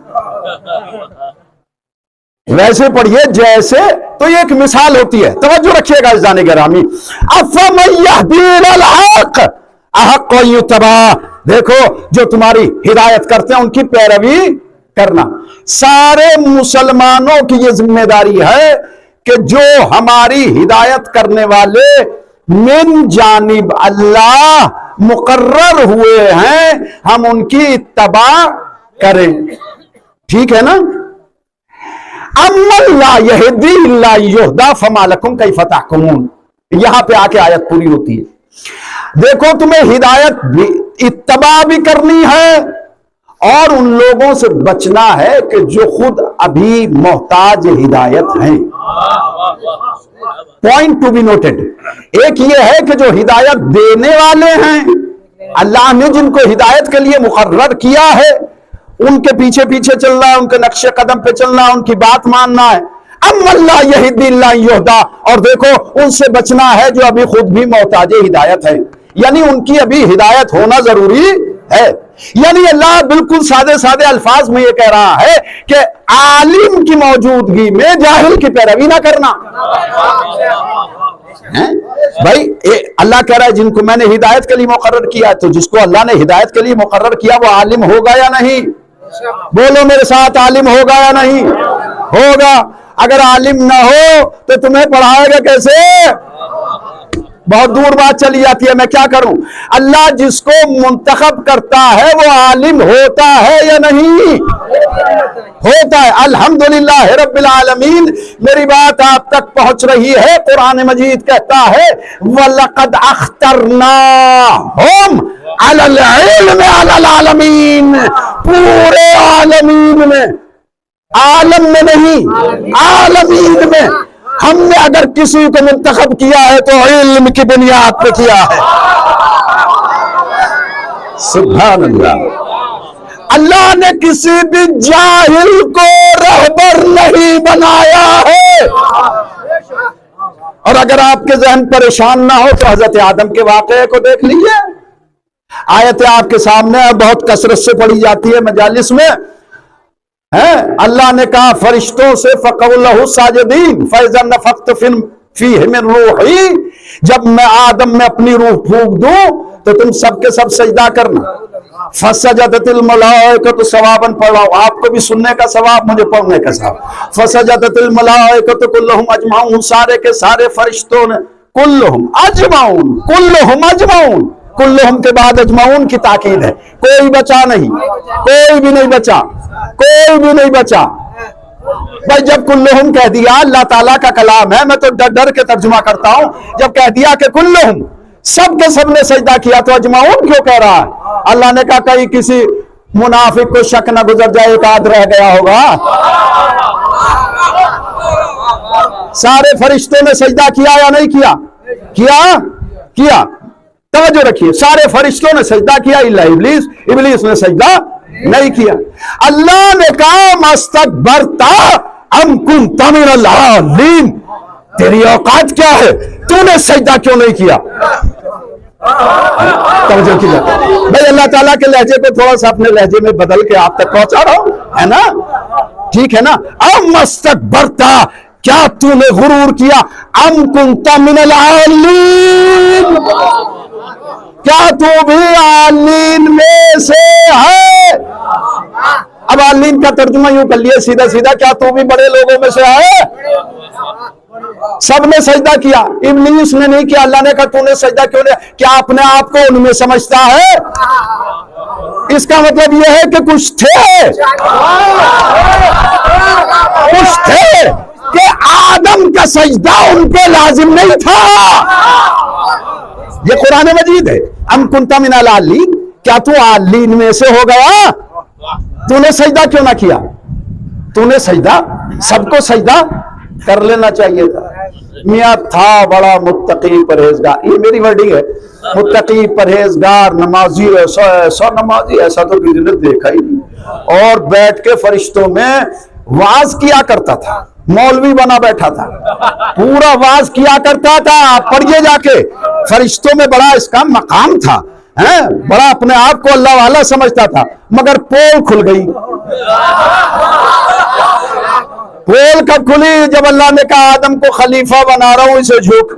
ویسے پڑھیے جیسے تو یہ ایک مثال ہوتی ہے. توجہ رکھیے گا عزیزان گرامی. افمن یہدی الحق احق ان یتبع. دیکھو جو تمہاری ہدایت کرتے ہیں ان کی پیروی کرنا. سارے مسلمانوں کی یہ ذمہ داری ہے کہ جو ہماری ہدایت کرنے والے من جانب اللہ مقرر ہوئے ہیں ہم ان کی اتباع کریں. ٹھیک ہے نا. امن لا یہدی الا یہدی فما لکم کیف تحکمون. یہاں پہ آ کے آیت پوری ہوتی ہے. دیکھو تمہیں ہدایت بھی اتباع بھی کرنی ہے اور ان لوگوں سے بچنا ہے کہ جو خود ابھی محتاج ہدایت ہیں. Point to be noted. ایک یہ ہے کہ جو ہدایت دینے والے ہیں اللہ نے جن کو ہدایت کے لیے مقرر کیا ہے ان کے پیچھے پیچھے چلنا ہے ان کے نقش قدم پہ چلنا ہے ان کی بات ماننا ہے. ام لا یہدی الا یہدی. اور دیکھو ان سے بچنا ہے جو ابھی خود بھی محتاج ہدایت ہے یعنی ان کی ابھی ہدایت ہونا ضروری ہے. یعنی اللہ بالکل سادے سادے الفاظ میں یہ کہہ رہا ہے کہ عالم کی موجودگی میں جاہل کی پیروی نہ کرنا. بھائی اللہ کہہ رہا ہے جن کو میں نے ہدایت کے لیے مقرر کیا تو جس کو اللہ نے ہدایت کے لیے مقرر کیا وہ عالم ہوگا یا نہیں؟ بولو میرے ساتھ عالم ہوگا یا نہیں ہوگا؟ اگر عالم نہ ہو تو تمہیں پڑھائے گا کیسے؟ بہت دور بات چلی جاتی ہے میں کیا کروں. اللہ جس کو منتخب کرتا ہے وہ عالم ہوتا ہے یا نہیں؟ ہوتا ہے. الحمدللہ رب العالمین. میری بات آپ تک پہنچ رہی ہے. قرآن مجید کہتا ہے وَلَقَدْ أَخْتَرْنَاهُمْ عَلَى الْعِلْمِ عَلَى الْعَالَمِينَ. پورے عالمین میں عالم میں نہیں عالمین میں ہم نے اگر کسی کو منتخب کیا ہے تو علم کی بنیاد پہ کیا ہے. سبحان اللہ. اللہ نے کسی بھی جاہل کو رہبر نہیں بنایا ہے. اور اگر آپ کے ذہن پریشان نہ ہو تو حضرت آدم کے واقعے کو دیکھ لیجئے. آیت آپ کے سامنے بہت کثرت سے پڑھی جاتی ہے مجالس میں. اللہ نے کہا فرشتوں سے فَقَوْا لَهُ سَاجِدِينَ فَإِذَا نَفَخْتُ فِيهِ مِنْ رُوحِي. جب میں آدم میں اپنی روح پھونک دوں تو تم سب کے سب سجدہ کرنا. فَسَجَدَتِ الْمَلَائِكَةُ ثواباً پڑھاؤ آپ کو بھی سننے کا ثواب مجھے پڑھنے کا ثواب. فَسَجَدَتِ الْمَلَائِكَةُ كُلُّهُمْ أَجْمَعُونَ. سارے کے سارے فرشتوں نے كُلُّهُمْ أَجْمَعُونَ كُلُّهُمْ أَجْمَعُونَ. كُلُّهُمْ کے بعد اجمعون کی تاکید ہے. کوئی بچا نہیں کوئی بھی نہیں بچا کوئی بھی نہیں بچا. بھائی جب کلہم کہہ دیا اللہ تعالیٰ کا کلام ہے میں تو ڈر ڈر کے ترجمہ کرتا ہوں. جب کہہ دیا کہ کلہم سب کے سب نے سجدہ کیا تو اجمعون کیوں کہہ رہا ہے؟ اللہ نے کہا کہیں کسی منافق کو شک نہ گزر جائے ایک آدھ رہ گیا ہوگا. سارے فرشتوں نے سجدہ کیا یا نہیں کیا؟ کیا. توجہ رکھیے سارے فرشتوں نے سجدہ کیا الا ابلیس. ابلیس نے سجدہ نہیں کیا. اللہ نے کہا مستکبرتا ام کنت من العالین، تیری اوقات کیا ہے، تو نے سجدہ کیوں نہیں کیا؟ توجہ کیجیے بھائی، اللہ تعالیٰ کے لہجے کو تھوڑا سا اپنے لہجے میں بدل کے آپ تک پہنچا رہا ہوں، ہے نا؟ ٹھیک ہے نا؟ ام استکبرتا، کیا تو نے غرور کیا؟ ام کنت من العالین، کیا تو بھی عالین میں سے ہے؟ اب عالین کا ترجمہ یوں کر لیے سیدھا سیدھا، کیا تو بھی بڑے لوگوں میں سے ہے؟ سب نے سجدہ کیا، ابلیس نے نہیں کیا۔ اللہ نے کہا تو نے سجدہ کیوں نہیں کیا؟ اپنے آپ کو ان میں سمجھتا ہے؟ اس کا مطلب یہ ہے کہ کچھ تھے کہ آدم کا سجدہ ان پہ لازم نہیں تھا۔ یہ قرآن مجید ہے۔ ام کنت من العالین، کیا تو عالین میں سے ہو گیا؟ تو نے سجدہ کیوں نہ کیا؟ تو نے سجدہ، سب کو سجدہ کر لینا چاہیے تھا۔ میاں تھا بڑا متقی پرہیزگار، یہ میری ورڈنگ ہے، متقی پرہیزگار نمازی، ایسا نمازی ایسا تو کسی نے دیکھا ہی نہیں، اور بیٹھ کے فرشتوں میں واز کیا کرتا تھا، مولوی بنا بیٹھا تھا، پورا واز کیا کرتا تھا۔ پڑھیے جا کے، فرشتوں میں بڑا اس کا مقام تھا، بڑا اپنے آپ کو اللہ والا سمجھتا تھا، مگر پول کھل گئی۔ پول کب کھلی؟ جب اللہ نے کہا آدم کو خلیفہ بنا رہا ہوں، اسے جھوک،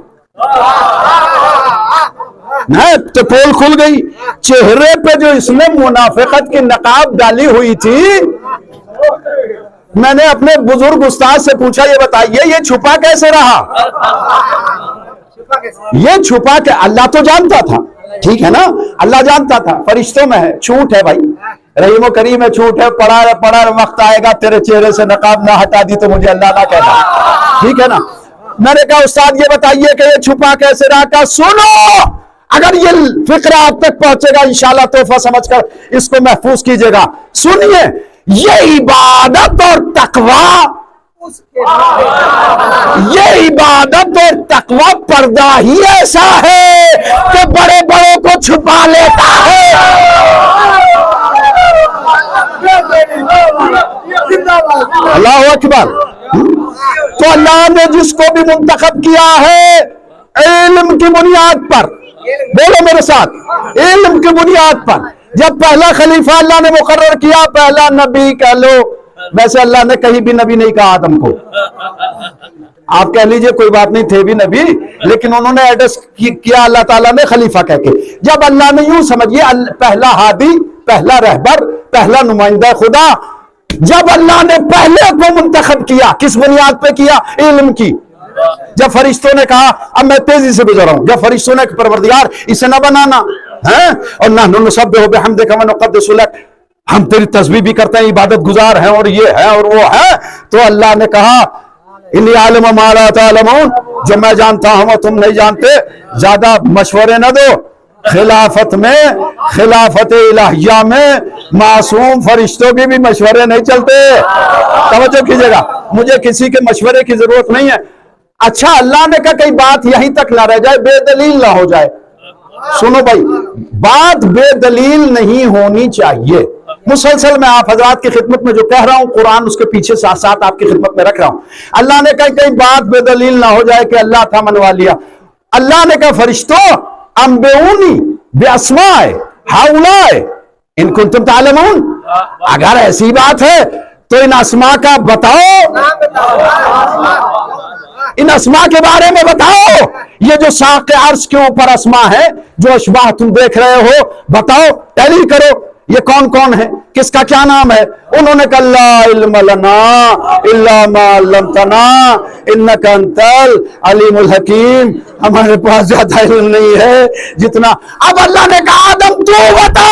تو پول کھل گئی۔ چہرے پہ جو اس نے منافقت کی نقاب ڈالی ہوئی تھی، میں نے اپنے بزرگ استاد سے پوچھا یہ بتائیے یہ چھپا کیسے رہا؟ یہ چھپا کہ اللہ تو جانتا تھا، ٹھیک ہے نا، اللہ جانتا تھا، فرشتوں میں ہے، چھوٹ ہے بھائی، رحیم و کریم ہے، چھوٹ ہے، پڑا وقت آئے گا تیرے چہرے سے نقاب نہ ہٹا دی تو مجھے اللہ نہ کہنا، ٹھیک ہے نا۔ میں نے کہا استاد یہ بتائیے کہ یہ چھپا کیسے رہا؟ کہا سنو، اگر یہ فکر آپ تک پہنچے گا انشاءاللہ تحفہ سمجھ کر اس کو محفوظ کیجئے گا۔ سنیے، یہ عبادت اور تقوی، یہ عبادت اور تقوی پردہ ہی ایسا ہے کہ بڑے بڑوں کو چھپا لیتا ہے۔ اللہ اکبر۔ تو اللہ نے جس کو بھی منتخب کیا ہے علم کی بنیاد پر، بولو میرے ساتھ، علم کی بنیاد پر، جب پہلا خلیفہ اللہ نے مقرر کیا، پہلا نبی کہہ لو، ویسے اللہ نے کہیں بھی نبی نہیں کہا آدم کو، آپ کہہ لیجئے کوئی بات نہیں، تھے بھی نبی، لیکن انہوں نے ایڈریس کیا اللہ تعالیٰ نے خلیفہ کہہ کے۔ جب اللہ نے یوں سمجھیے پہلا ہادی، پہلا رہبر، پہلا نمائندہ خدا، جب اللہ نے پہلے کو منتخب کیا، کس بنیاد پہ کیا؟ علم کی۔ جب فرشتوں نے کہا، اب میں تیزی سے گزر رہا ہوں، جب فرشتوں نے پروردگار اسے نہ بنانا ہے، اور نحن نسبح بحمدک ونقدس لک، ہم تیری تسبیح بھی کرتے ہیں، عبادت گزار ہیں، اور یہ ہے اور وہ ہے، تو اللہ نے کہا انی عالم ما لا تعلمون، جو میں جانتا ہوں تم نہیں جانتے، زیادہ مشورے نہ دو۔ خلافت میں، خلافت الہیہ میں معصوم فرشتوں کی بھی مشورے نہیں چلتے، توجہ کیجئے گا، مجھے کسی کے مشورے کی ضرورت نہیں ہے۔ اچھا اللہ نے کہا کئی بات یہیں تک نہ رہ جائے، بے دلیل نہ ہو جائے۔ سنو بھائی، بات بے دلیل نہیں ہونی چاہیے۔ مسلسل میں آپ حضرات کی خدمت میں جو کہہ رہا ہوں، قرآن اس کے پیچھے ساتھ ساتھ آپ کی خدمت میں رکھ رہا ہوں۔ اللہ نے کہا کئی بات بے دلیل نہ ہو جائے کہ اللہ تھا منوا لیا۔ اللہ نے کہا فرشتوں انبئونی باسماء ہؤلاء ان کنتم تعلمون، اگر ایسی بات ہے تو ان اسماء کا بتاؤ، ان اسماء کے بارے میں بتاؤ، یہ جو ساق عرش کے اوپر اسماء ہے، جو اشباہ تم دیکھ رہے ہو، بتاؤ، تعلیم کرو، یہ کون کون ہے، کس کا کیا نام ہے؟ انہوں نے کہا لا علم لنا الا ما علمتنا انک انت العلیم الحکیم، ہمارے پاس زیادہ علم نہیں ہے جتنا۔ اب اللہ نے کہا آدم تو بتا،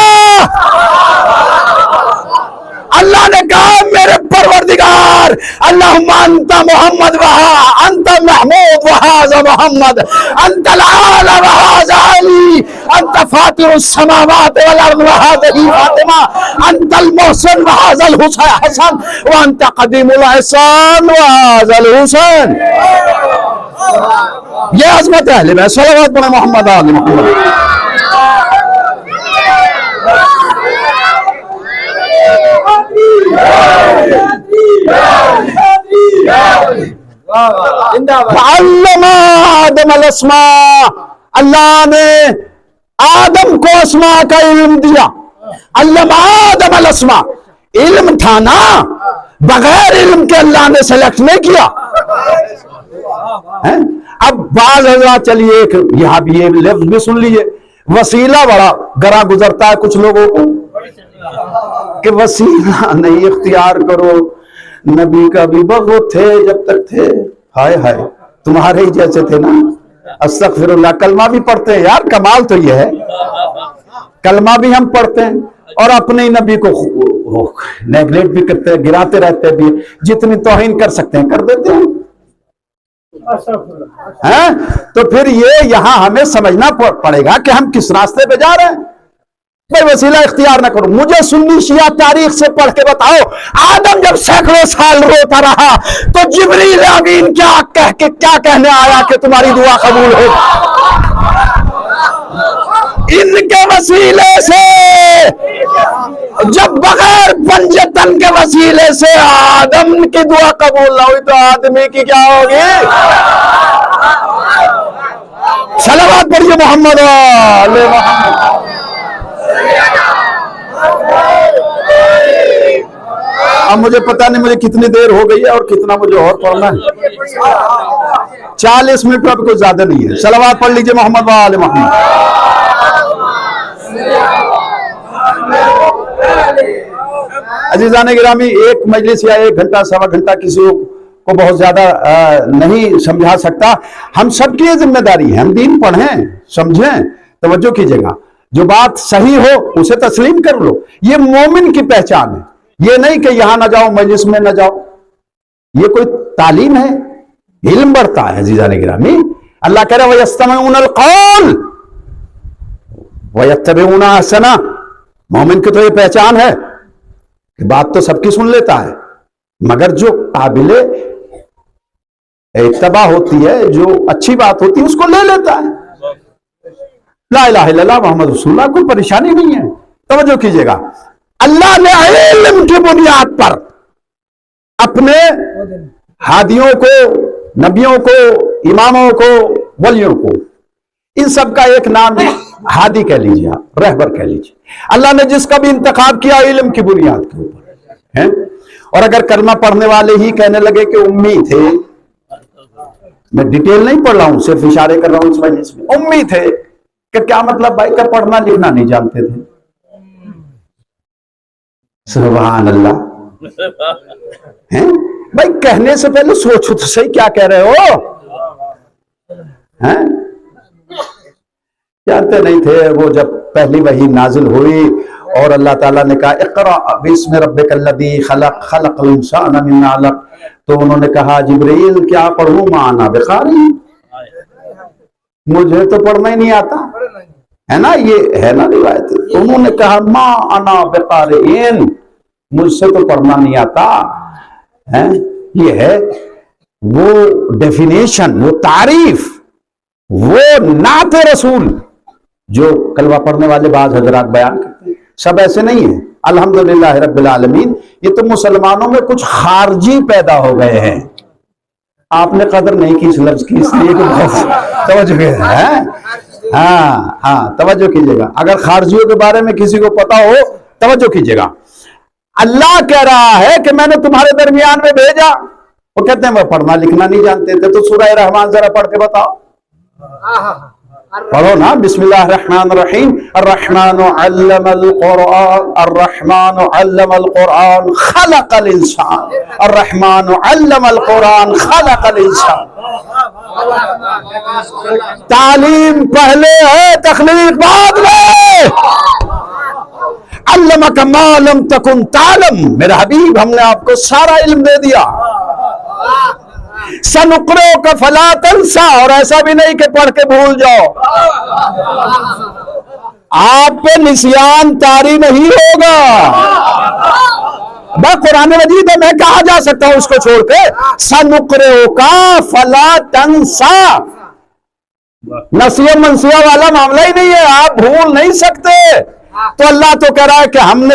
اللہ نے کہا میرے پروردگار اللہم انت محمد انت محمود وہذا محمد انت العالی وہذا علی انت فاطر السماوات والارض وہذا فاطمہ انت المحسن وہذا الحسن وانت قدیم الاحسان وہذا الحسن۔ یہ عظمت ہے اہل بیت، صلوات پڑھیں محمد آل محمد۔ علم آدم الاسماء، اللہ نے آدم کو اسماء کا علم دیا. علم آدم الاسماء، علم تھا نا، بغیر علم کے اللہ نے سلیکٹ نہیں کیا. اب بعض حضرات، چلیے یہاں بھی یہ لفظ بھی سن لیجئے، وسیلہ بڑا گرا گزرتا ہے کچھ لوگوں کو کہ وسیلہ نہیں اختیار کرو. نبی کا بھی بہت تھے جب تک تھے، ہائے ہائے تمہارے ہی جیسے تھے نا. استغفر اللہ. کلمہ بھی پڑھتے ہیں یار، کمال تو یہ ہے کلمہ بھی ہم پڑھتے ہیں اور اپنے نبی کو نیگلیکٹ بھی کرتے ہیں، گراتے رہتے بھی، جتنی توہین کر سکتے ہیں کر دیتے ہیں. تو پھر یہ یہاں ہمیں سمجھنا پڑے گا کہ ہم کس راستے پہ جا رہے ہیں. میں وسیلہ اختیار نہ کروں. مجھے سنی شیعہ تاریخ سے پڑھ کے بتاؤ، آدم جب سینکڑوں سال روتا رہا تو جبریل امین کیا کہنے آیا کہ تمہاری دعا قبول ہو؟ ان کے وسیلے سے، جب بغیر پنجتن کے وسیلے سے آدم کی دعا قبول نہ ہوئی تو آدمی کی کیا ہوگی؟ صلوات پڑھیے محمد علیہ محمد. اب مجھے پتا نہیں مجھے کتنی دیر ہو گئی ہے اور کتنا مجھے اور پڑھنا ہے. 40 منٹ اب کوئی زیادہ نہیں ہے. صلوات پڑھ لیجئے محمد وآل محمد. عزیزان گرامی، ایک مجلس یا 1 گھنٹہ سوا گھنٹہ کسی کو بہت زیادہ نہیں سمجھا سکتا. ہم سب کی یہ ذمہ داری ہے، ہم دین پڑھیں سمجھیں. توجہ کیجئے گا، جو بات صحیح ہو اسے تسلیم کر لو. یہ مومن کی پہچان ہے. یہ نہیں کہ یہاں نہ جاؤ مجلس میں نہ جاؤ. یہ کوئی تعلیم ہے، علم بڑھتا ہے. عزیزان گرامی، اللہ کہہ رہا ہے وَيَسْتَمِعُونَ الْقَوْلَ وَيَتَّبِعُونَ أَحْسَنَهُ. مومن کی تو یہ پہچان ہے کہ بات تو سب کی سن لیتا ہے، مگر جو قابل اتباع ہوتی ہے، جو اچھی بات ہوتی ہے، اس کو لے لیتا ہے. لا الہ الا اللہ محمد رسول اللہ، کوئی پریشانی نہیں ہے. توجہ کیجئے گا، اللہ نے علم کی بنیاد پر اپنے ہادیوں کو، نبیوں کو، اماموں کو، ولیوں کو، ان سب کا ایک نام ہے ہادی کہہ لیجیے، آپ رہبر کہہ لیجیے. اللہ نے جس کا بھی انتخاب کیا علم کی بنیاد کے اوپر ہے. اور اگر کلمہ پڑھنے والے ہی کہنے لگے کہ امی تھے، میں ڈیٹیل نہیں پڑھ رہا ہوں، صرف اشارے کر رہا ہوں اس مجلس میں، امی تھے کہ کیا مطلب بھائی کا پڑھنا لکھنا نہیں جانتے تھے. سبحان اللہ. بھائی کہنے سے پہلے سوچو تو صحیح کیا کہہ رہے ہو. جانتے نہیں تھے. وہ جب پہلی وحی نازل ہوئی اور اللہ تعالیٰ نے کہا اقرأ باسم ربک الذی خلق خلق الانسان من علق، تو انہوں نے کہا جبرائیل کیا پڑھوں، ما انا بقاری، مجھے تو پڑھنا ہی نہیں آتا ہے نا. یہ ہے نا روایت. انہوں نے کہا ما انا بقارئین، مجھ سے تو پڑھنا نہیں آتا. یہ ہے وہ ڈیفینیشن، وہ تعریف، وہ نعت رسول جو کلمہ پڑھنے والے بعض حضرات بیان کرتے ہیں. سب ایسے نہیں ہیں. الحمدللہ رب العالمین. یہ تو مسلمانوں میں کچھ خارجی پیدا ہو گئے ہیں. آپ نے قدر نہیں کی اس لفظ کی، اس لیے توجہ ہے. ہاں توجہ کیجئے گا. اگر خارجیوں کے بارے میں کسی کو پتا ہو توجہ کیجئے گا. اللہ کہہ رہا ہے کہ میں نے تمہارے درمیان میں بھیجا. وہ کہتے ہیں وہ پڑھنا لکھنا نہیں جانتے تھے. تو سورہ رحمان ذرا پڑھ کے بتاؤ. پڑھو نا. بسم اللہ الرحمن الرحیم. الرحمن علم القرآن، الرحمن علم القرآن خلق الانسان، الرحمن علم القرآن خلق الانسان. تعلیم پہلے ہے، تخلیق بعد میں. علمک ما لم تکن تعلم، میرے حبیب ہم نے آپ کو سارا علم دے دیا. سنقرئک فلا تنسى، اور ایسا بھی نہیں کہ پڑھ کے بھول جاؤ. آپ پہ نسیان طاری نہیں ہوگا. قرآن مجید میں کہا جا سکتا ہوں اس کو چھوڑ کے. سنقرئک فلا تنسى، نسیہ منسیہ والا معاملہ ہی نہیں ہے. آپ بھول نہیں سکتے. تو اللہ تو کہہ رہا ہے کہ ہم نے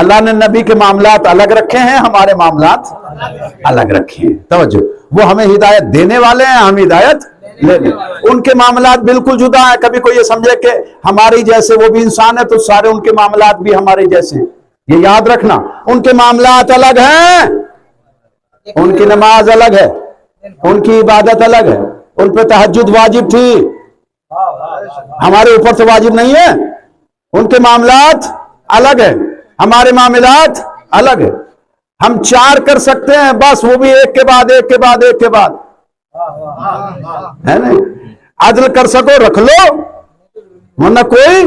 اللہ نے نبی کے معاملات الگ رکھے ہیں، ہمارے معاملات الگ رکھے ہیں. توجہ، وہ ہمیں ہدایت دینے والے ہیں، ہم ہدایت لینے. ان کے معاملات بالکل جدا ہیں. کبھی کوئی یہ سمجھے کہ ہماری جیسے وہ بھی انسان ہے تو سارے ان کے معاملات بھی ہمارے جیسے ہیں. یہ یاد رکھنا، ان کے معاملات الگ ہیں. ان کی نماز الگ ہے، ان کی عبادت الگ ہے. ان پہ تہجد واجب تھی، ہمارے اوپر سے واجب نہیں ہے. ان کے معاملات الگ ہے، ہمارے معاملات الگ ہے. ہم 4 کر سکتے ہیں بس، وہ بھی ایک کے بعد ایک کے بعد ایک کے بعد، ہے نہیں. عدل کر سکو رکھ لو، ورنہ کوئی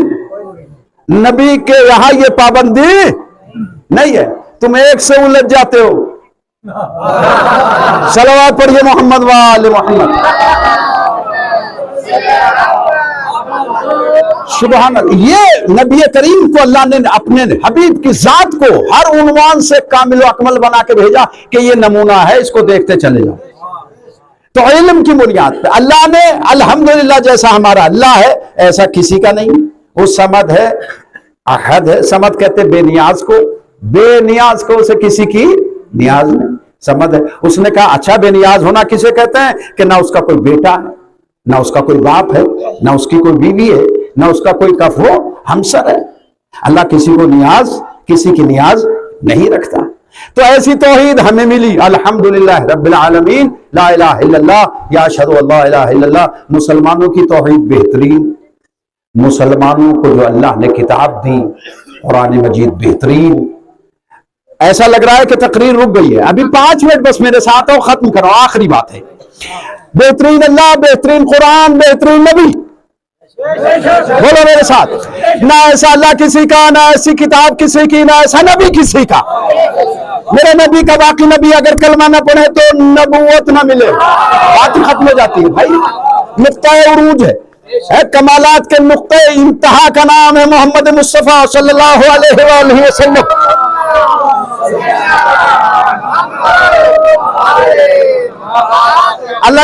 نبی کے یہاں یہ پابندی نہیں ہے. تم ایک سے الجھ جاتے ہو. صلوات پڑھیے محمد وآل محمد. سبحان اللہ. یہ نبی کریم کو اللہ نے اپنے حبیب کی ذات کو ہر عنوان سے کامل و اکمل بنا کے بھیجا کہ یہ نمونہ ہے، اس کو دیکھتے چلے جاؤ. تو علم کی بنیاد پہ اللہ نے الحمدللہ جیسا ہمارا اللہ ہے ایسا کسی کا نہیں. وہ صمد ہے، احد ہے. صمد کہتے بے نیاز کو، بے نیاز کو، اسے کسی کی نیاز نہیں. صمد ہے. اس نے کہا اچھا بے نیاز ہونا کسے کہتے ہیں؟ کہ نہ اس کا کوئی بیٹا ہے، نہ اس کا کوئی باپ ہے، نہ اس کی کوئی بیوی ہے، نہ اس کا کوئی کفو ہمسر ہے. اللہ کسی کو نیاز، کسی کی نیاز نہیں رکھتا. تو ایسی توحید ہمیں ملی الحمدللہ رب العالمین. لا الہ الا اللہ یا اشہد ان لا الہ الا اللہ. مسلمانوں کی توحید بہترین، مسلمانوں کو جو اللہ نے کتاب دی قرآن مجید بہترین. ایسا لگ رہا ہے کہ تقریر رک گئی ہے، ابھی 5 منٹ بس میرے ساتھ ہو، ختم کرو. آخری بات ہے، بہترین اللہ، بہترین قرآن، بہترین نبی. بولو میرے ساتھ، نہ ایسا اللہ کسی کا، نہ ایسی کتاب کسی کی، نہ ایسا نبی کسی کا. میرے نبی کا باقی نبی اگر کلمہ نہ پڑھے تو نبوت نہ ملے، بات ختم ہو جاتی ہے. بھائی نقطہ عروج ہے، کمالات کے نقطہ انتہا کا نام ہے محمد مصطفیٰ صلی اللہ علیہ وآلہ وسلم. اللہ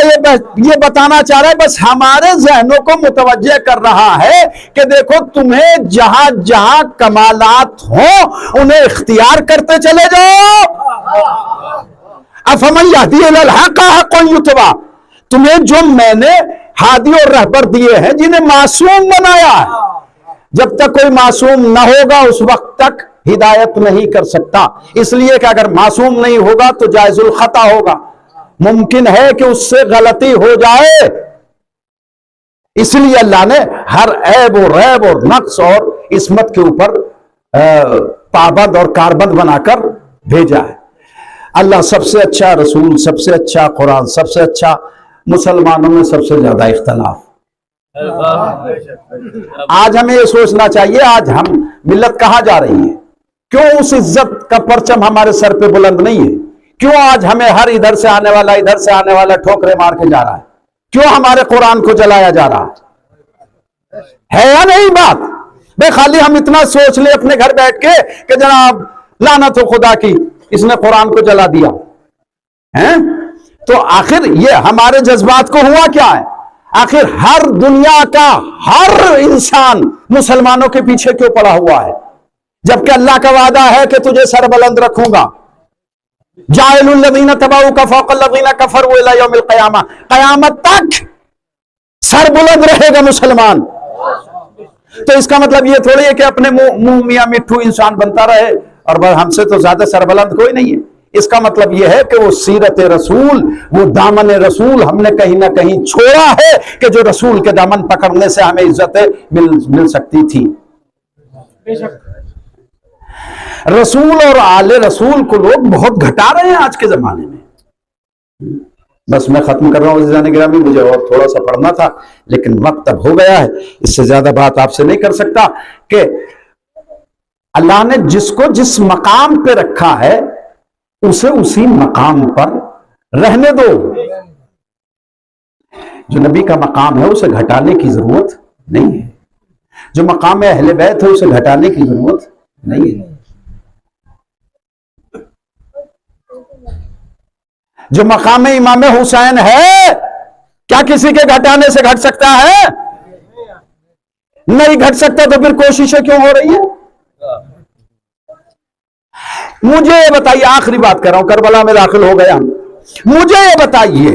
یہ بتانا چاہ رہا ہے، بس ہمارے ذہنوں کو متوجہ کر رہا ہے کہ دیکھو تمہیں جہاں جہاں کمالات ہوں انہیں اختیار کرتے چلے جاؤ. افمن یہدی الی الحق حق یتبع. تمہیں جو میں نے ہادی اور رہبر دیے ہیں، جنہیں معصوم بنایا ہے، جب تک کوئی معصوم نہ ہوگا اس وقت تک ہدایت نہیں کر سکتا. اس لیے کہ اگر معصوم نہیں ہوگا تو جائز الخطا ہوگا، ممکن ہے کہ اس سے غلطی ہو جائے. اس لیے اللہ نے ہر عیب و ریب اور نقص اور عصمت کے اوپر پابند اور کاربند بنا کر بھیجا ہے. اللہ سب سے اچھا رسول، سب سے اچھا قرآن، سب سے اچھا. مسلمانوں میں سب سے زیادہ اختلاف. آج ہمیں یہ سوچنا چاہیے آج ہم ملت کہاں جا رہی ہے؟ کیوں اس عزت کا پرچم ہمارے سر پہ بلند نہیں ہے؟ کیوں آج ہمیں ہر ادھر سے آنے والا ادھر سے آنے والا ٹھوکرے مار کے جا رہا ہے؟ کیوں ہمارے قرآن کو جلایا جا رہا ہے یا نہیں بات؟ بے خالی ہم اتنا سوچ لیں اپنے گھر بیٹھ کے کہ جناب لعنت ہو خدا کی، اس نے قرآن کو جلا دیا ہے. تو آخر یہ ہمارے جذبات کو ہوا کیا ہے؟ آخر ہر دنیا کا ہر انسان مسلمانوں کے پیچھے کیوں پڑا ہوا ہے؟ جبکہ اللہ کا وعدہ ہے کہ تجھے سر بلند رکھوں گا. جاعل الذین تبعوک فوق الذین کفروا الی یوم القیامہ. قیامت تک سر بلند رہے گا مسلمان. تو اس کا مطلب یہ تھوڑی ہے کہ اپنے منہ میاں مٹھو انسان بنتا رہے اور ہم سے تو زیادہ سر بلند کوئی نہیں ہے. اس کا مطلب یہ ہے کہ وہ سیرت رسول، وہ دامن رسول ہم نے کہیں نہ کہیں چھوڑا ہے کہ جو رسول کے دامن پکڑنے سے ہمیں عزتیں مل سکتی تھی. رسول اور آل رسول کو لوگ بہت گھٹا رہے ہیں آج کے زمانے میں. بس میں ختم کر رہا ہوں عزیزان گرامی، مجھے اور تھوڑا سا پڑھنا تھا لیکن وقت اب ہو گیا ہے، اس سے زیادہ بات آپ سے نہیں کر سکتا. کہ اللہ نے جس کو جس مقام پہ رکھا ہے اسے اسی مقام پر رہنے دو. جو نبی کا مقام ہے اسے گھٹانے کی ضرورت نہیں ہے. جو مقام اہل بیت ہے اسے گھٹانے کی ضرورت نہیں ہے. جو مقام امام حسین ہے کیا کسی کے گھٹانے سے گھٹ سکتا ہے؟ نہیں گھٹ سکتا. تو پھر کوششیں کیوں ہو رہی ہے؟ مجھے یہ بتائیے، آخری بات کر رہا ہوں، کربلا میں داخل ہو گیا، مجھے یہ بتائیے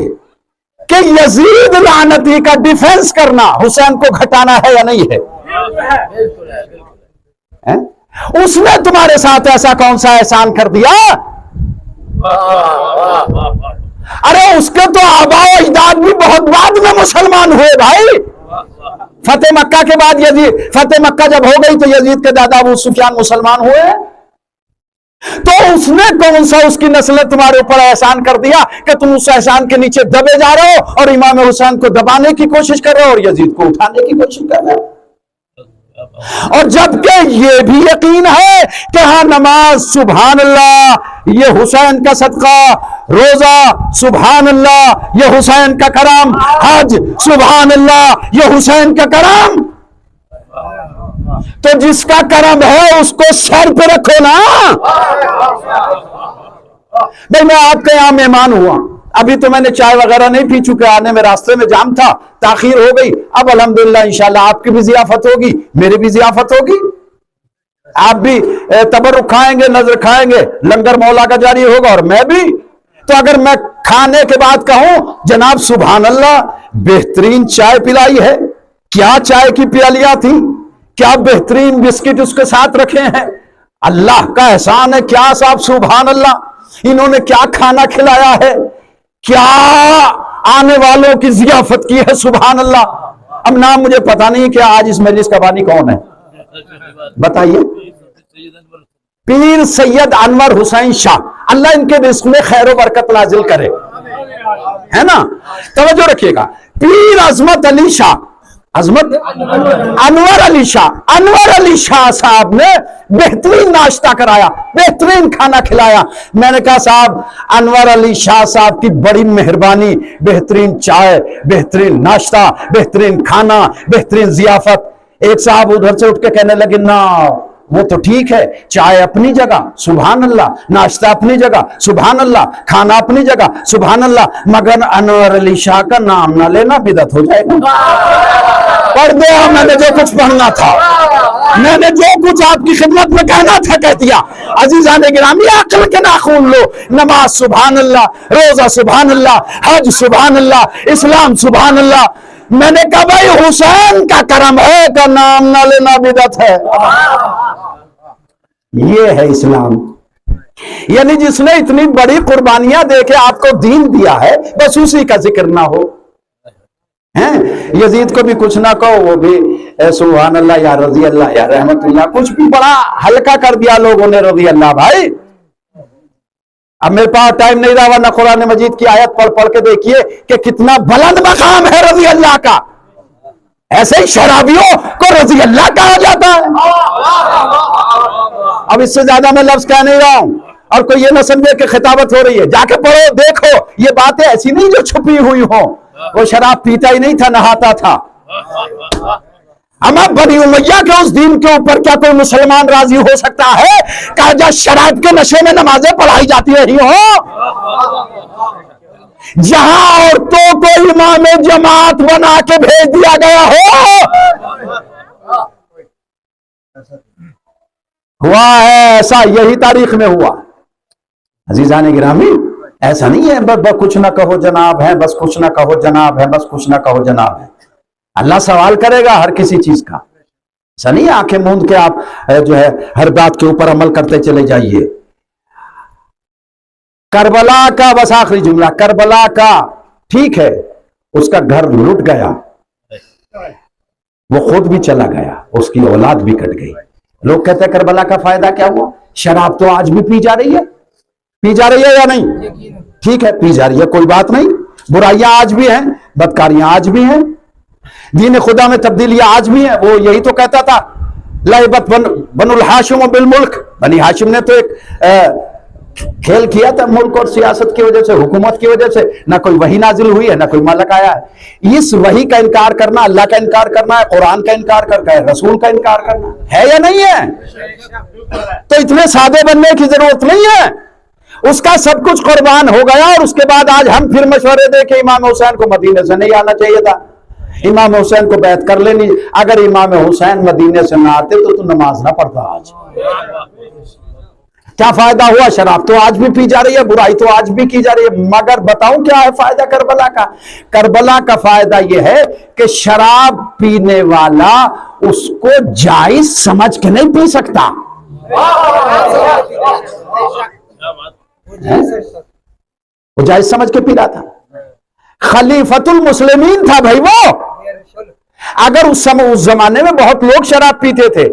کہ یزید لعنتی کا ڈیفنس کرنا حسین کو گھٹانا ہے یا نہیں ہے؟ اس نے تمہارے ساتھ ایسا کون سا احسان کر دیا؟ ارے اس کے تو آبا و اجداد بھی بہت بعد میں مسلمان ہوئے بھائی. فتح مکہ کے بعد یزید، فتح مکہ جب ہو گئی تو یزید کے دادا ابو سفیان مسلمان ہوئے. تو اس نے کون سا اس کی نسل نے تمہارے اوپر احسان کر دیا کہ تم اس احسان کے نیچے دبے جا رہے ہو اور امام حسین کو دبانے کی کوشش کر رہے ہو اور یزید کو اٹھانے کی کوشش کر رہے ہو؟ اور جبکہ یہ بھی یقین ہے کہ ہاں نماز سبحان اللہ، یہ حسین کا صدقہ، روزہ سبحان اللہ، یہ حسین کا کرم، حج سبحان اللہ، یہ حسین کا کرم. تو جس کا کرم ہے اس کو سر پہ رکھو نا. بھائی میں آپ کے یہاں مہمان ہوا، ابھی تو میں نے چائے وغیرہ نہیں پی، چکے آنے میں راستے میں جام تھا، تاخیر ہو گئی. اب الحمدللہ انشاءاللہ آپ کی بھی ضیافت ہوگی، میری بھی ضیافت ہوگی، آپ بھی تبرک کھائیں گے، نظر کھائیں گے، لنگر مولا کا جاری ہوگا اور میں بھی. تو اگر میں کھانے کے بعد کہوں جناب سبحان اللہ بہترین چائے پلائی ہے، کیا چائے کی پیالیاں تھی، کیا بہترین بسکٹ اس کے ساتھ رکھے ہیں، اللہ کا احسان ہے، کیا صاحب سبحان اللہ انہوں نے کیا کھانا کھلایا ہے، کیا آنے والوں کی ضیافت کی ہے سبحان اللہ. اب نام مجھے پتا نہیں کہ آج اس مجلس کا بانی کون ہے، بتائیے. پیر سید انور حسین شاہ، اللہ ان کے رزق میں خیر و برکت نازل کرے، ہے نا. توجہ رکھیے گا. پیر عظمت علی شاہ، عظمت انور علی شاہ، انور علی شاہ صاحب نے بہترین ناشتہ کرایا، بہترین کھانا کھلایا. میں نے کہا صاحب انور علی شاہ صاحب کی بڑی مہربانی، بہترین چائے، بہترین ناشتہ، بہترین کھانا، بہترین ضیافت. ایک صاحب ادھر سے اٹھ کے کہنے لگے نا وہ تو ٹھیک ہے، چائے اپنی جگہ سبحان اللہ، ناشتہ اپنی جگہ سبحان اللہ، کھانا اپنی جگہ سبحان اللہ، مگر انور علی شاہ کا نام نہ لینا بدعت ہو جائے گا. پڑھ دو، میں نے جو کچھ پڑھنا تھا، میں نے جو کچھ آپ کی خدمت میں کہنا تھا کہہ دیا. عزیزان گرامی عقل کے ناخون لو. نماز سبحان اللہ، روزہ سبحان اللہ، حج سبحان اللہ، اسلام سبحان اللہ. میں نے کہا بھائی حسین کا کرم ہے کا نام نہ لینا بدعت ہے. یہ ہے اسلام. یعنی جس نے اتنی بڑی قربانیاں دے کے آپ کو دین دیا ہے، بس اسی کا ذکر نہ ہو. یزید کو بھی کچھ نہ کہو، وہ بھی سبحان اللہ یا رضی اللہ یا رحمت اللہ، کچھ بھی بڑا ہلکا کر دیا لوگوں نے رضی اللہ. بھائی اب میرے پاس ٹائم نہیں رہا، ورنہ قرآن مجید کی آیت پڑھ پڑھ کے دیکھیے کہ کتنا بلند مقام ہے رضی اللہ کا. ایسے ہی شرابیوں کو رضی اللہ کہا جاتا ہے. اب اس سے زیادہ میں لفظ کہہ نہیں رہا ہوں، اور کوئی یہ نہ سمجھے کہ خطابت ہو رہی ہے. جا کے پڑھو، دیکھو، یہ باتیں ایسی نہیں جو چھپی ہوئی ہوں. وہ شراب پیتا ہی نہیں تھا، نہاتا تھا. اما بنی امیہ کے اس دین کے اوپر کیا کوئی مسلمان راضی ہو سکتا ہے کہ جب شراب کے نشے میں نمازیں پڑھائی جاتی رہی ہوں، جہاں عورتوں کو امام جماعت بنا کے بھیج دیا گیا ہو؟ ہوا ہے ایسا، یہی تاریخ میں ہوا. عزیزان گرامی ایسا نہیں ہے بس کچھ نہ کہو جناب ہے، بس کچھ نہ کہو جناب ہے، بس کچھ نہ کہو جناب ہے. اللہ سوال کرے گا ہر کسی چیز کا. ایسا نہیں آنکھیں موند کے آپ جو ہے ہر بات کے اوپر عمل کرتے چلے جائیے. کربلا کا بس آخری جملہ، کربلا کا ٹھیک ہے اس کا گھر لٹ گیا، وہ خود بھی چلا گیا، اس کی اولاد بھی کٹ گئی. لوگ کہتے ہیں کربلا کا فائدہ کیا ہوا؟ شراب تو آج بھی پی جا رہی ہے، پی جا رہی ہے یا نہیں؟ ٹھیک ہے پی جا رہی ہے، کوئی بات نہیں. برائیاں آج بھی ہیں، بدکاریاں آج بھی ہیں، دین خدا میں تبدیلیاں آج بھی ہیں. وہ یہی تو کہتا تھا لعبت بنو الہاشم بالملک، بنی ہاشم نے تو ایک کھیل کیا تھا ملک اور سیاست کی وجہ سے، حکومت کی وجہ سے. نہ کوئی وحی نازل ہوئی ہے، نہ کوئی ملک آیا ہے. اس وحی کا انکار کرنا، اللہ کا انکار کرنا ہے، قرآن کا انکار کرنا ہے، رسول کا انکار کرنا ہے یا نہیں ہے؟ تو اتنے سادے بننے کی ضرورت نہیں ہے. اس کا سب کچھ قربان ہو گیا، اور اس کے بعد آج ہم پھر مشورے دے کہ امام حسین کو مدینے سے نہیں آنا چاہیے تھا، امام حسین کو بیعت کر لینی. اگر امام حسین مدینے سے نہ آتے تو نماز نہ پڑھتا آج. کیا فائدہ ہوا؟ شراب تو آج بھی پی جا رہی ہے، برائی تو آج بھی کی جا رہی ہے، مگر بتاؤں کیا ہے فائدہ کربلا کا؟ کربلا کا فائدہ یہ ہے کہ شراب پینے والا اس کو جائز سمجھ کے نہیں پی سکتا، وہ جائز سمجھ کے پی رہا تھا، خلیفۃ المسلمین تھا بھائی وہ۔ اگر اس زمانے میں بہت لوگ شراب پیتے تھے،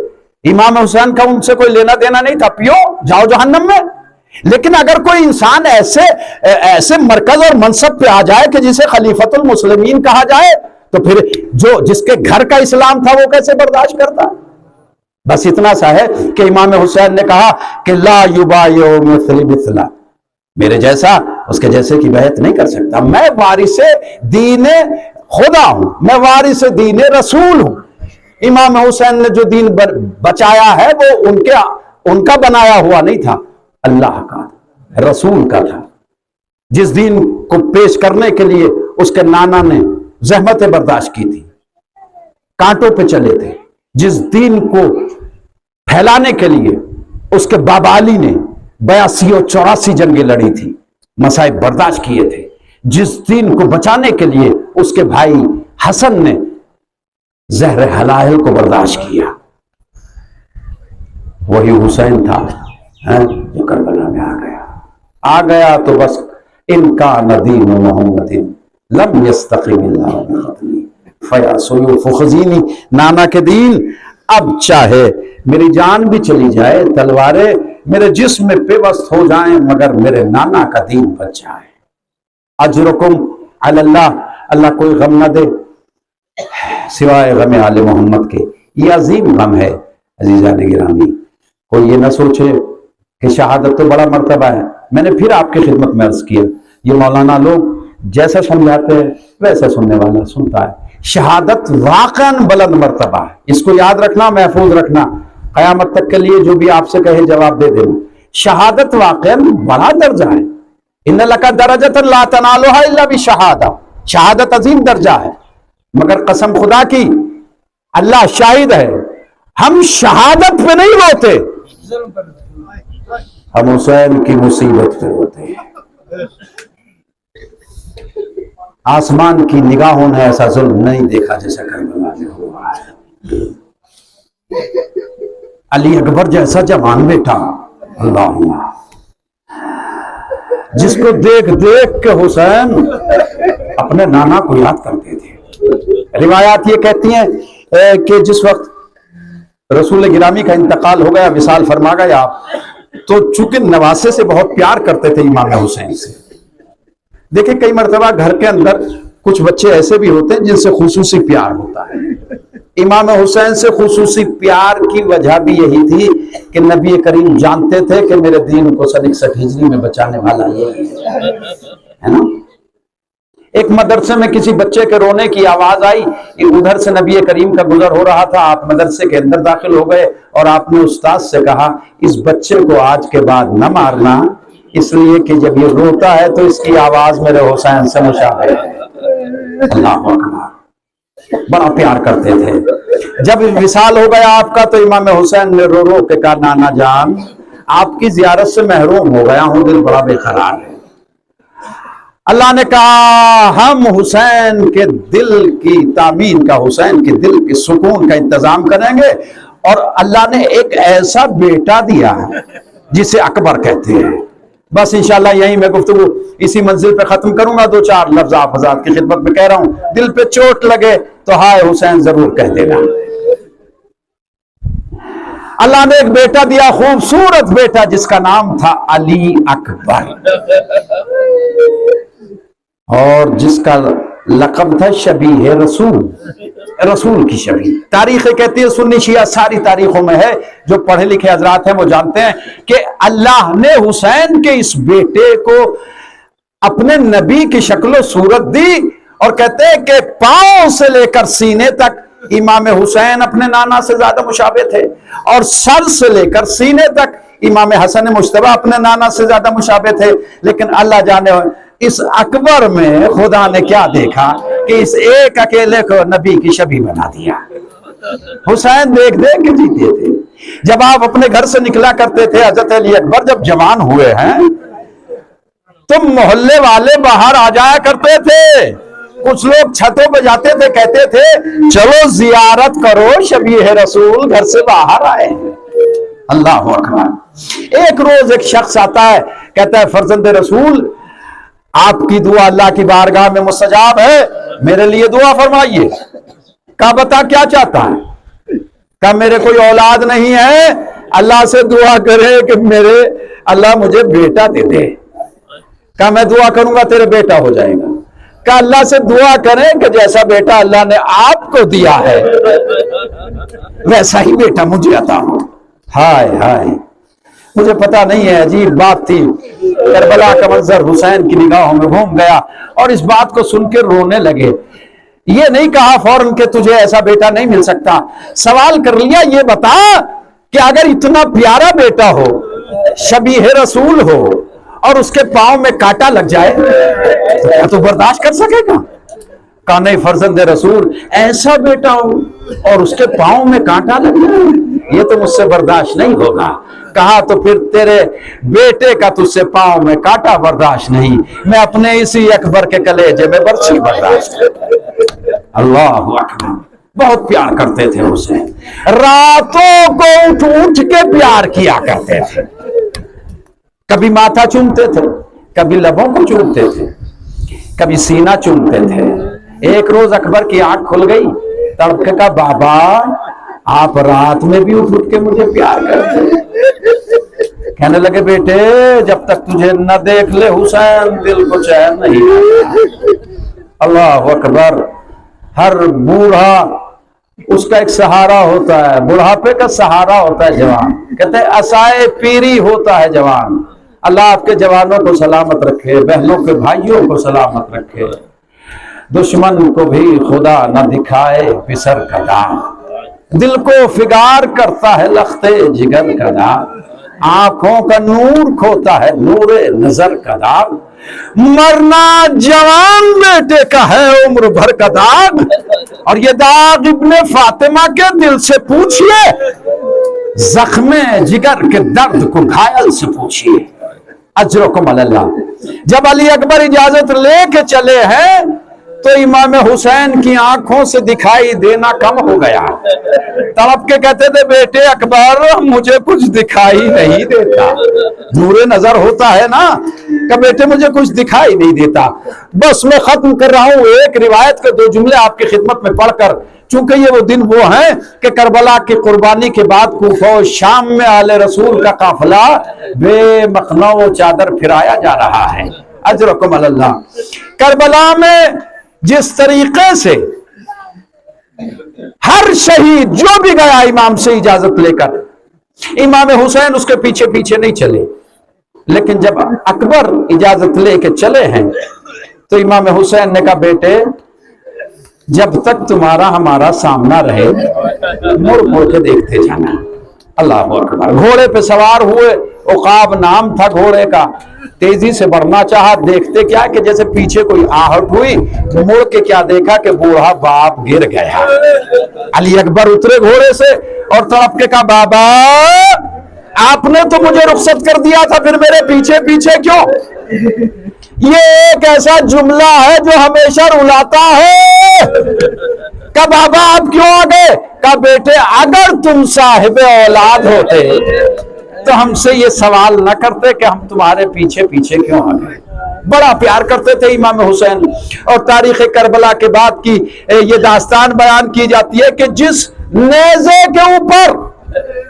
امام حسین کا ان سے کوئی لینا دینا نہیں تھا، پیو جاؤ جہنم میں، لیکن اگر کوئی انسان ایسے مرکز اور منصب پہ آ جائے کہ جسے خلیفۃ المسلمین کہا جائے، تو پھر جس کے گھر کا اسلام تھا وہ کیسے برداشت کرتا؟ بس اتنا سا ہے کہ امام حسین نے کہا کہ لا یبایع مثلی مثلا، میرے جیسا اس کے جیسے کی بیعت نہیں کر سکتا، میں وارث دین خدا ہوں، میں وارث دین رسول ہوں۔ امام حسین نے جو دین بچایا ہے وہ ان کا بنایا ہوا نہیں تھا، اللہ کا، رسول کا تھا، جس دین کو پیش کرنے کے لیے اس کے نانا نے زحمتیں برداشت کی تھی، کانٹوں پہ چلے تھے، جس دین کو پھیلانے کے لیے اس کے بابا علی نے 82 اور 84 جنگیں لڑی تھی، مصائب برداشت کیے تھے، جس دین کو بچانے کے لیے اس کے بھائی حسن نے زہر حلال کو برداشت کیا، وہی حسین تھا جو کربلا میں آ گیا تو بس ان کا ندیم محمد لم یستقم اللہ بقتلی فیا سیوف خزینی، نانا کے دین اب چاہے میری جان بھی چلی جائے، تلواریں میرے جسم میں پیوست ہو جائیں، مگر میرے نانا کا دین بچ جائے۔ اجرکم علی اللہ، اللہ کوئی غم نہ دے سوائے غم آل محمد کے، یہ عظیم غم ہے عزیزان گرامی۔ کوئی یہ نہ سوچے کہ شہادت تو بڑا مرتبہ ہے، میں نے پھر آپ کی خدمت میں عرض کیا، یہ مولانا لوگ جیسا سمجھاتے ہیں ویسا سننے والا سنتا ہے، شہادت واقعاً بلند مرتبہ ہے، اس کو یاد رکھنا، محفوظ رکھنا، قیامت تک کے لیے جو بھی آپ سے کہے جواب دے دینا۔ شہادت واقعاً بڑا درجہ ہے، ان لک درجۃ لا تنالھا الا بشہادہ، شہادت عظیم درجہ ہے، مگر قسم خدا کی اللہ شاہد ہے، ہم شہادت پہ نہیں روتے، ہم حسین کی مصیبت پہ روتے ہیں۔ آسمان کی نگاہوں نے ایسا ظلم نہیں دیکھا جیسا کربلا میں ہوا ہے۔ علی اکبر جیسا جوان بیٹا، اللہم، جس کو دیکھ دیکھ کے حسین اپنے نانا کو یاد کرتے تھے۔ روایات یہ کہتی ہیں کہ جس وقت رسول گرامی کا انتقال ہو گیا، وصال فرما گیا، تو چونکہ نواسے سے بہت پیار کرتے تھے امام حسین سے۔ دیکھیں کئی مرتبہ گھر کے اندر کچھ بچے ایسے بھی ہوتے ہیں جن سے خصوصی پیار ہوتا ہے، امام حسین سے خصوصی پیار کی وجہ بھی یہی تھی کہ نبی کریم جانتے تھے کہ میرے دین کو سن 61 ہجری میں بچانے والا یہی ہے نا۔ ایک مدرسے میں کسی بچے کے رونے کی آواز آئی، ادھر سے نبی کریم کا گزر ہو رہا تھا، آپ مدرسے کے اندر داخل ہو گئے اور آپ نے استاد سے کہا اس بچے کو آج کے بعد نہ مارنا، اس لیے کہ جب یہ روتا ہے تو اس کی آواز میرے حسین سے مشابہ ہے۔ اللہ اکبر، بڑا پیار کرتے تھے۔ جب وصال ہو گیا آپ کا تو امام حسین نے رو رو کے کہا نانا جان آپ کی زیارت سے محروم ہو گیا ہوں، دل بڑا بے قرار ہے۔ اللہ نے کہا ہم حسین کے دل کی تامین کا، حسین کے دل کے سکون کا انتظام کریں گے، اور اللہ نے ایک ایسا بیٹا دیا ہے جسے اکبر کہتے ہیں۔ بس انشاءاللہ یہیں میں گفتگو اسی منزل پہ ختم کروں گا، 2-4 لفظ آپ حضرات کی خدمت میں کہہ رہا ہوں، دل پہ چوٹ لگے تو ہائے حسین ضرور کہہ دینا۔ اللہ نے ایک بیٹا دیا، خوبصورت بیٹا، جس کا نام تھا علی اکبر، اور جس کا لقب تھا شبیہ رسول، رسول کی شبیہ۔ تاریخ کہتی ہے، سنی شیعہ ساری تاریخوں میں ہے، جو پڑھے لکھے حضرات ہیں وہ جانتے ہیں کہ اللہ نے حسین کے اس بیٹے کو اپنے نبی کی شکل و صورت دی، اور کہتے ہیں کہ پاؤں سے لے کر سینے تک امام حسین اپنے نانا سے زیادہ مشابہ تھے، اور سر سے لے کر سینے تک امام حسن مجتبی اپنے نانا سے زیادہ مشابہ تھے۔ لیکن اللہ جانے اس اکبر میں خدا نے کیا دیکھا کہ اس ایک اکیلے کو نبی کی شبیہ بنا دیا۔ حسین دیکھ دیکھ کے جیتے تھے. جب آپ اپنے گھر سے نکلا کرتے تھے حضرت علی اکبر جب جوان ہوئے ہیں تو محلے والے باہر آ جایا کرتے تھے. کچھ لوگ چھتوں پہ جاتے تھے, کہتے تھے چلو زیارت کرو, شبیہ رسول گھر سے باہر آئے. اللہ اکبر. ایک روز ایک شخص آتا ہے, کہتا ہے فرزند رسول آپ کی دعا اللہ کی بارگاہ میں مستجاب ہے, میرے لیے دعا فرمائیے. کہا بتا کیا چاہتا ہے؟ کہا میرے کوئی اولاد نہیں ہے, اللہ سے دعا کرے کہ میرے اللہ مجھے بیٹا دے دے. کہا میں دعا کروں گا تیرے بیٹا ہو جائے گا. کہا اللہ سے دعا کریں کہ جیسا بیٹا اللہ نے آپ کو دیا ہے ویسا ہی بیٹا مجھے عطا ہو. ہائے ہائے, مجھے پتا نہیں ہے, عجیب بات تھی. کربلا کا منظر حسین کی نگاہوں میں گھوم گیا اور اس بات کو سن کے رونے لگے. یہ نہیں کہا فوراً کہ تجھے ایسا بیٹا نہیں مل سکتا, سوال کر لیا یہ بتا کہ اگر اتنا پیارا بیٹا ہو, شبیہ رسول ہو, اور اس کے پاؤں میں کانٹا لگ جائے تو کیا تو برداشت کر سکے گا؟ کہا نہیں فرزند رسول, ایسا بیٹا ہو اور اس کے پاؤں میں کانٹا لگ جائے یہ تو مجھ سے برداشت نہیں ہوگا. کہا تو پھر تیرے بیٹے کا تجھ سے پاؤں میں کانٹا برداشت نہیں, میں اپنے اسی اکبر کے کلیجے میں برچھی برداشت. اللہ اکبر. بہت پیار کرتے تھے اسے, راتوں کو اٹھ اٹھ کے پیار کیا کرتے تھے. کبھی ماتھا چومتے تھے, کبھی لبوں کو چومتے تھے, کبھی سینہ چومتے تھے. ایک روز اکبر کی آنکھ کھل گئی, تڑپ کے کہا بابا آپ رات میں بھی اٹھ اٹھ کے مجھے پیار کرتے. کہنے لگے بیٹے جب تک تجھے نہ دیکھ لے حسین دل کو چین نہیں. اللہ اکبر. ہر بوڑھا اس کا ایک سہارا ہوتا ہے, بڑھاپے کا سہارا ہوتا ہے جوان. کہتے ہیں عصائے پیری ہوتا ہے جوان. اللہ آپ کے جوانوں کو سلامت رکھے, بہنوں کے بھائیوں کو سلامت رکھے. دشمن کو بھی خدا نہ دکھائے پسر کا دام, دل کو فگار کرتا ہے لخت جگر کا دام, آنکھوں کا نور کھوتا ہے نور نظر کا داغ, مرنا جوان بیٹے کا ہے عمر بھر کا داغ. اور یہ داغ ابن فاطمہ کے دل سے پوچھئے, زخم جگر کے درد کو گھائل سے پوچھئے. اجرکم اللہ. جب علی اکبر اجازت لے کے چلے ہیں تو امام حسین کی آنکھوں سے دکھائی دینا کم ہو گیا. تڑپ کے کہتے تھے بیٹے اکبر مجھے کچھ دکھائی نہیں دیتا. نور نظر ہوتا ہے نا, کہ بیٹے مجھے کچھ دکھائی نہیں دیتا. بس میں ختم کر رہا ہوں ایک روایت کے دو جملے آپ کی خدمت میں پڑھ کر, چونکہ یہ وہ دن وہ ہیں کہ کربلا کی قربانی کے بعد کوفہ و شام میں آل رسول کا قافلہ بے مخنہ و چادر پھرایا جا رہا ہے. اجرکم اللہ. کربلا میں جس طریقے سے ہر شہید جو بھی گیا امام سے اجازت لے کر, امام حسین اس کے پیچھے پیچھے نہیں چلے, لیکن جب اکبر اجازت لے کے چلے ہیں تو امام حسین نے کہا بیٹے جب تک تمہارا ہمارا سامنا رہے مڑ مڑ کے دیکھتے جانا. اللہ اکبر. گھوڑے پہ سوار ہوئے, عقاب نام تھا گھوڑے کا, تیزی سے بڑھنا چاہا, دیکھتے کیا کہ جیسے پیچھے کوئی آہٹ ہوئی, مڑ کے کیا دیکھا کہ بوڑھا باپ گر گیا. علی اکبر اترے گھوڑے سے اور تڑپ کے کہا بابا آپ نے تو مجھے رخصت کر دیا تھا, پھر میرے پیچھے پیچھے کیوں؟ یہ ایک ایسا جملہ ہے جو ہمیشہ رلاتا ہے. کہ بابا آپ کیوں آ گئے؟ کہ بیٹے اگر تم صاحب اولاد ہوتے تو ہم سے یہ سوال نہ کرتے کہ ہم تمہارے پیچھے پیچھے کیوں آ گئے. بڑا پیار کرتے تھے امام حسین. اور تاریخ کربلا کے بعد کی یہ داستان بیان کی جاتی ہے کہ جس نیزے کے اوپر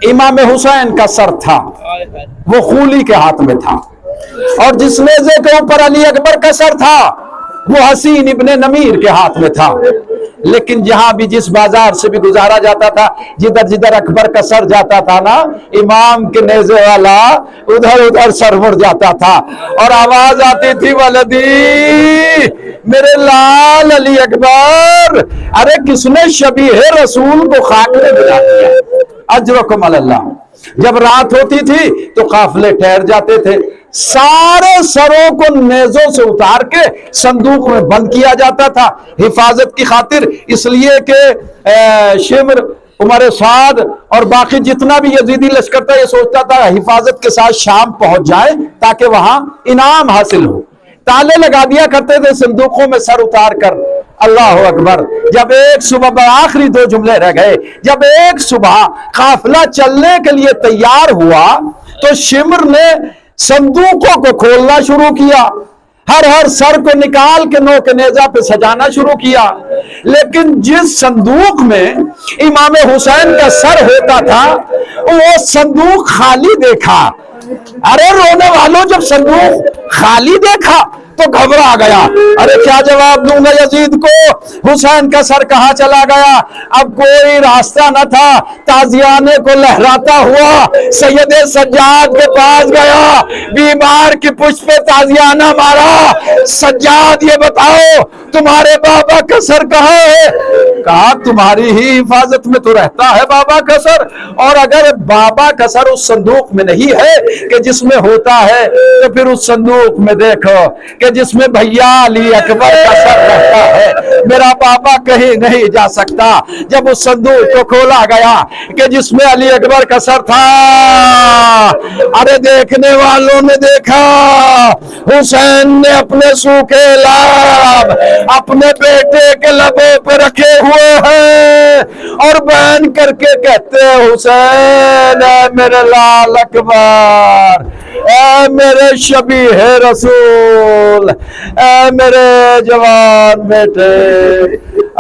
امام حسین کا سر تھا وہ خولی کے ہاتھ میں تھا, اور جس نیزے کے اوپر علی اکبر کا سر تھا وہ حسین ابن نمیر کے ہاتھ میں تھا. لیکن جہاں بھی جس بازار سے بھی گزارا جاتا تھا, جدھر جدھر اکبر کا سر جاتا تھا نا, امام کے نیزے والا ادھر ادھر سر مڑ جاتا تھا اور آواز آتی تھی ولدی میرے لال علی اکبر, ارے کس نے شبیہ رسول کو خاک میں ملا دیا. اجرکم اللہ. جب رات ہوتی تھی تو قافلے ٹھہر جاتے تھے, سارے سروں کو نیزوں سے اتار کے صندوق میں بند کیا جاتا تھا حفاظت کی خاطر, اس لیے کہ شمر عمر سعد اور باقی جتنا بھی یزیدی لشکر تھا یہ سوچتا تھا حفاظت کے ساتھ شام پہنچ جائے تاکہ وہاں انعام حاصل ہو. تالے لگا دیا کرتے تھے صندوقوں میں سر اتار کر. اللہ اکبر. جب ایک صبح آخری 2 جملے رہ گئے، جب ایک صبح قافلہ چلنے کے لیے تیار ہوا تو شمر نے صندوقوں کو کھولنا شروع کیا، ہر سر کو نکال کے نوک نیزہ پہ سجانا شروع کیا. لیکن جس صندوق میں امام حسین کا سر ہوتا تھا وہ صندوق خالی دیکھا. ارے رونے والوں، جب صندوق خالی دیکھا تو گھبرا گیا. ارے کیا جواب دوں گا یزید کو؟ حسین کا سر کہاں چلا گیا؟ اب کوئی راستہ نہ تھا. تازیانے کو لہراتا ہوا سید سجاد کے پاس گیا، بیمار کی پشت پہ تازیانہ مارا. سجاد یہ بتاؤ تمہارے بابا کا سر کہاں ہے؟ کہا تمہاری ہی حفاظت میں تو رہتا ہے بابا کا سر، اور اگر بابا کا سر اس صندوق میں نہیں ہے کہ جس میں ہوتا ہے تو پھر اس صندوق میں دیکھو کہ جس میں بھیا علی اکبر کا سر رہتا ہے. میرا بابا کہیں نہیں جا سکتا. جب اس صندوق کو کھولا گیا کہ جس میں علی اکبر کا سر تھا، ارے دیکھنے والوں نے دیکھا حسین نے اپنے سوکھے لب اپنے بیٹے کے لبوں پہ رکھے ہوئے ہیں اور بیان کر کے کہتے ہیں حسین اے میرے لال اکبر، اے میرے شبیہ رسول، اے میرے جوان بیٹے،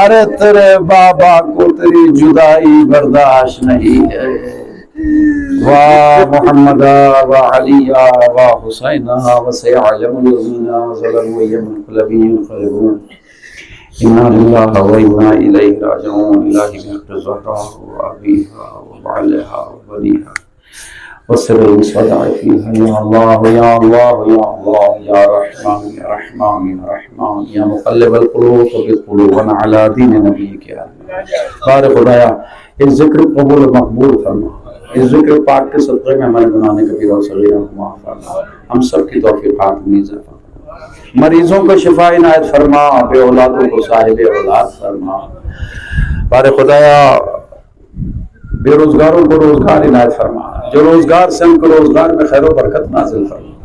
ارے تیرے بابا کو تیری جدائی برداشت نہیں ہے. واہ محمد و علی و حسین و سیعلم الذین ظلموا منقلبین انقلبون انا للہ و انا الیہ راجعون. الہی میں زہرا و ابیہا و بعلہا و بنیہا وسر المصدع فیہا یا اللہ یا اللہ یا اللہ یا رحمان یا رحمان یا رحمان یا مقلب القلوب ثبت قلوبنا علی دین نبیک یا اللہ. بار خدایا اس ذکر قبول مقبول فرما، اس ذکر پاک کے صدقے میں ہمارے گناہ کبیرہ و صغیرہ کو معاف فرما، ہم سب کی توفیقات میں اضافہ فرما، مریضوں کو شفا عنایت فرما، بے اولادوں کو صاحب اولاد فرما. بار خدایا بے روزگاروں کو روزگار عنایت فرما، جو روزگار سے ان کو روزگار میں خیر و برکت نازل فرما،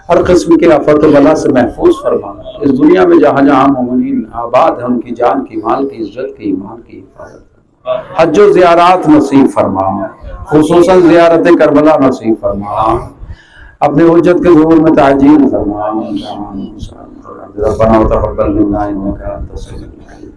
ہر قسم کی آفت و بلا سے محفوظ فرما. اس دنیا میں جہاں جہاں مومنین آباد ہیں ان کی جان کی، مال کی، عزت کی، ایمان کی حفاظت فرما. حج و زیارات نصیب فرما، خصوصاً زیارت کربلا نصیب فرما، اپنے حجت کے ظہور میں تعجیل فرما. ربنا وتقبل منا انک انت السمیع العلیم.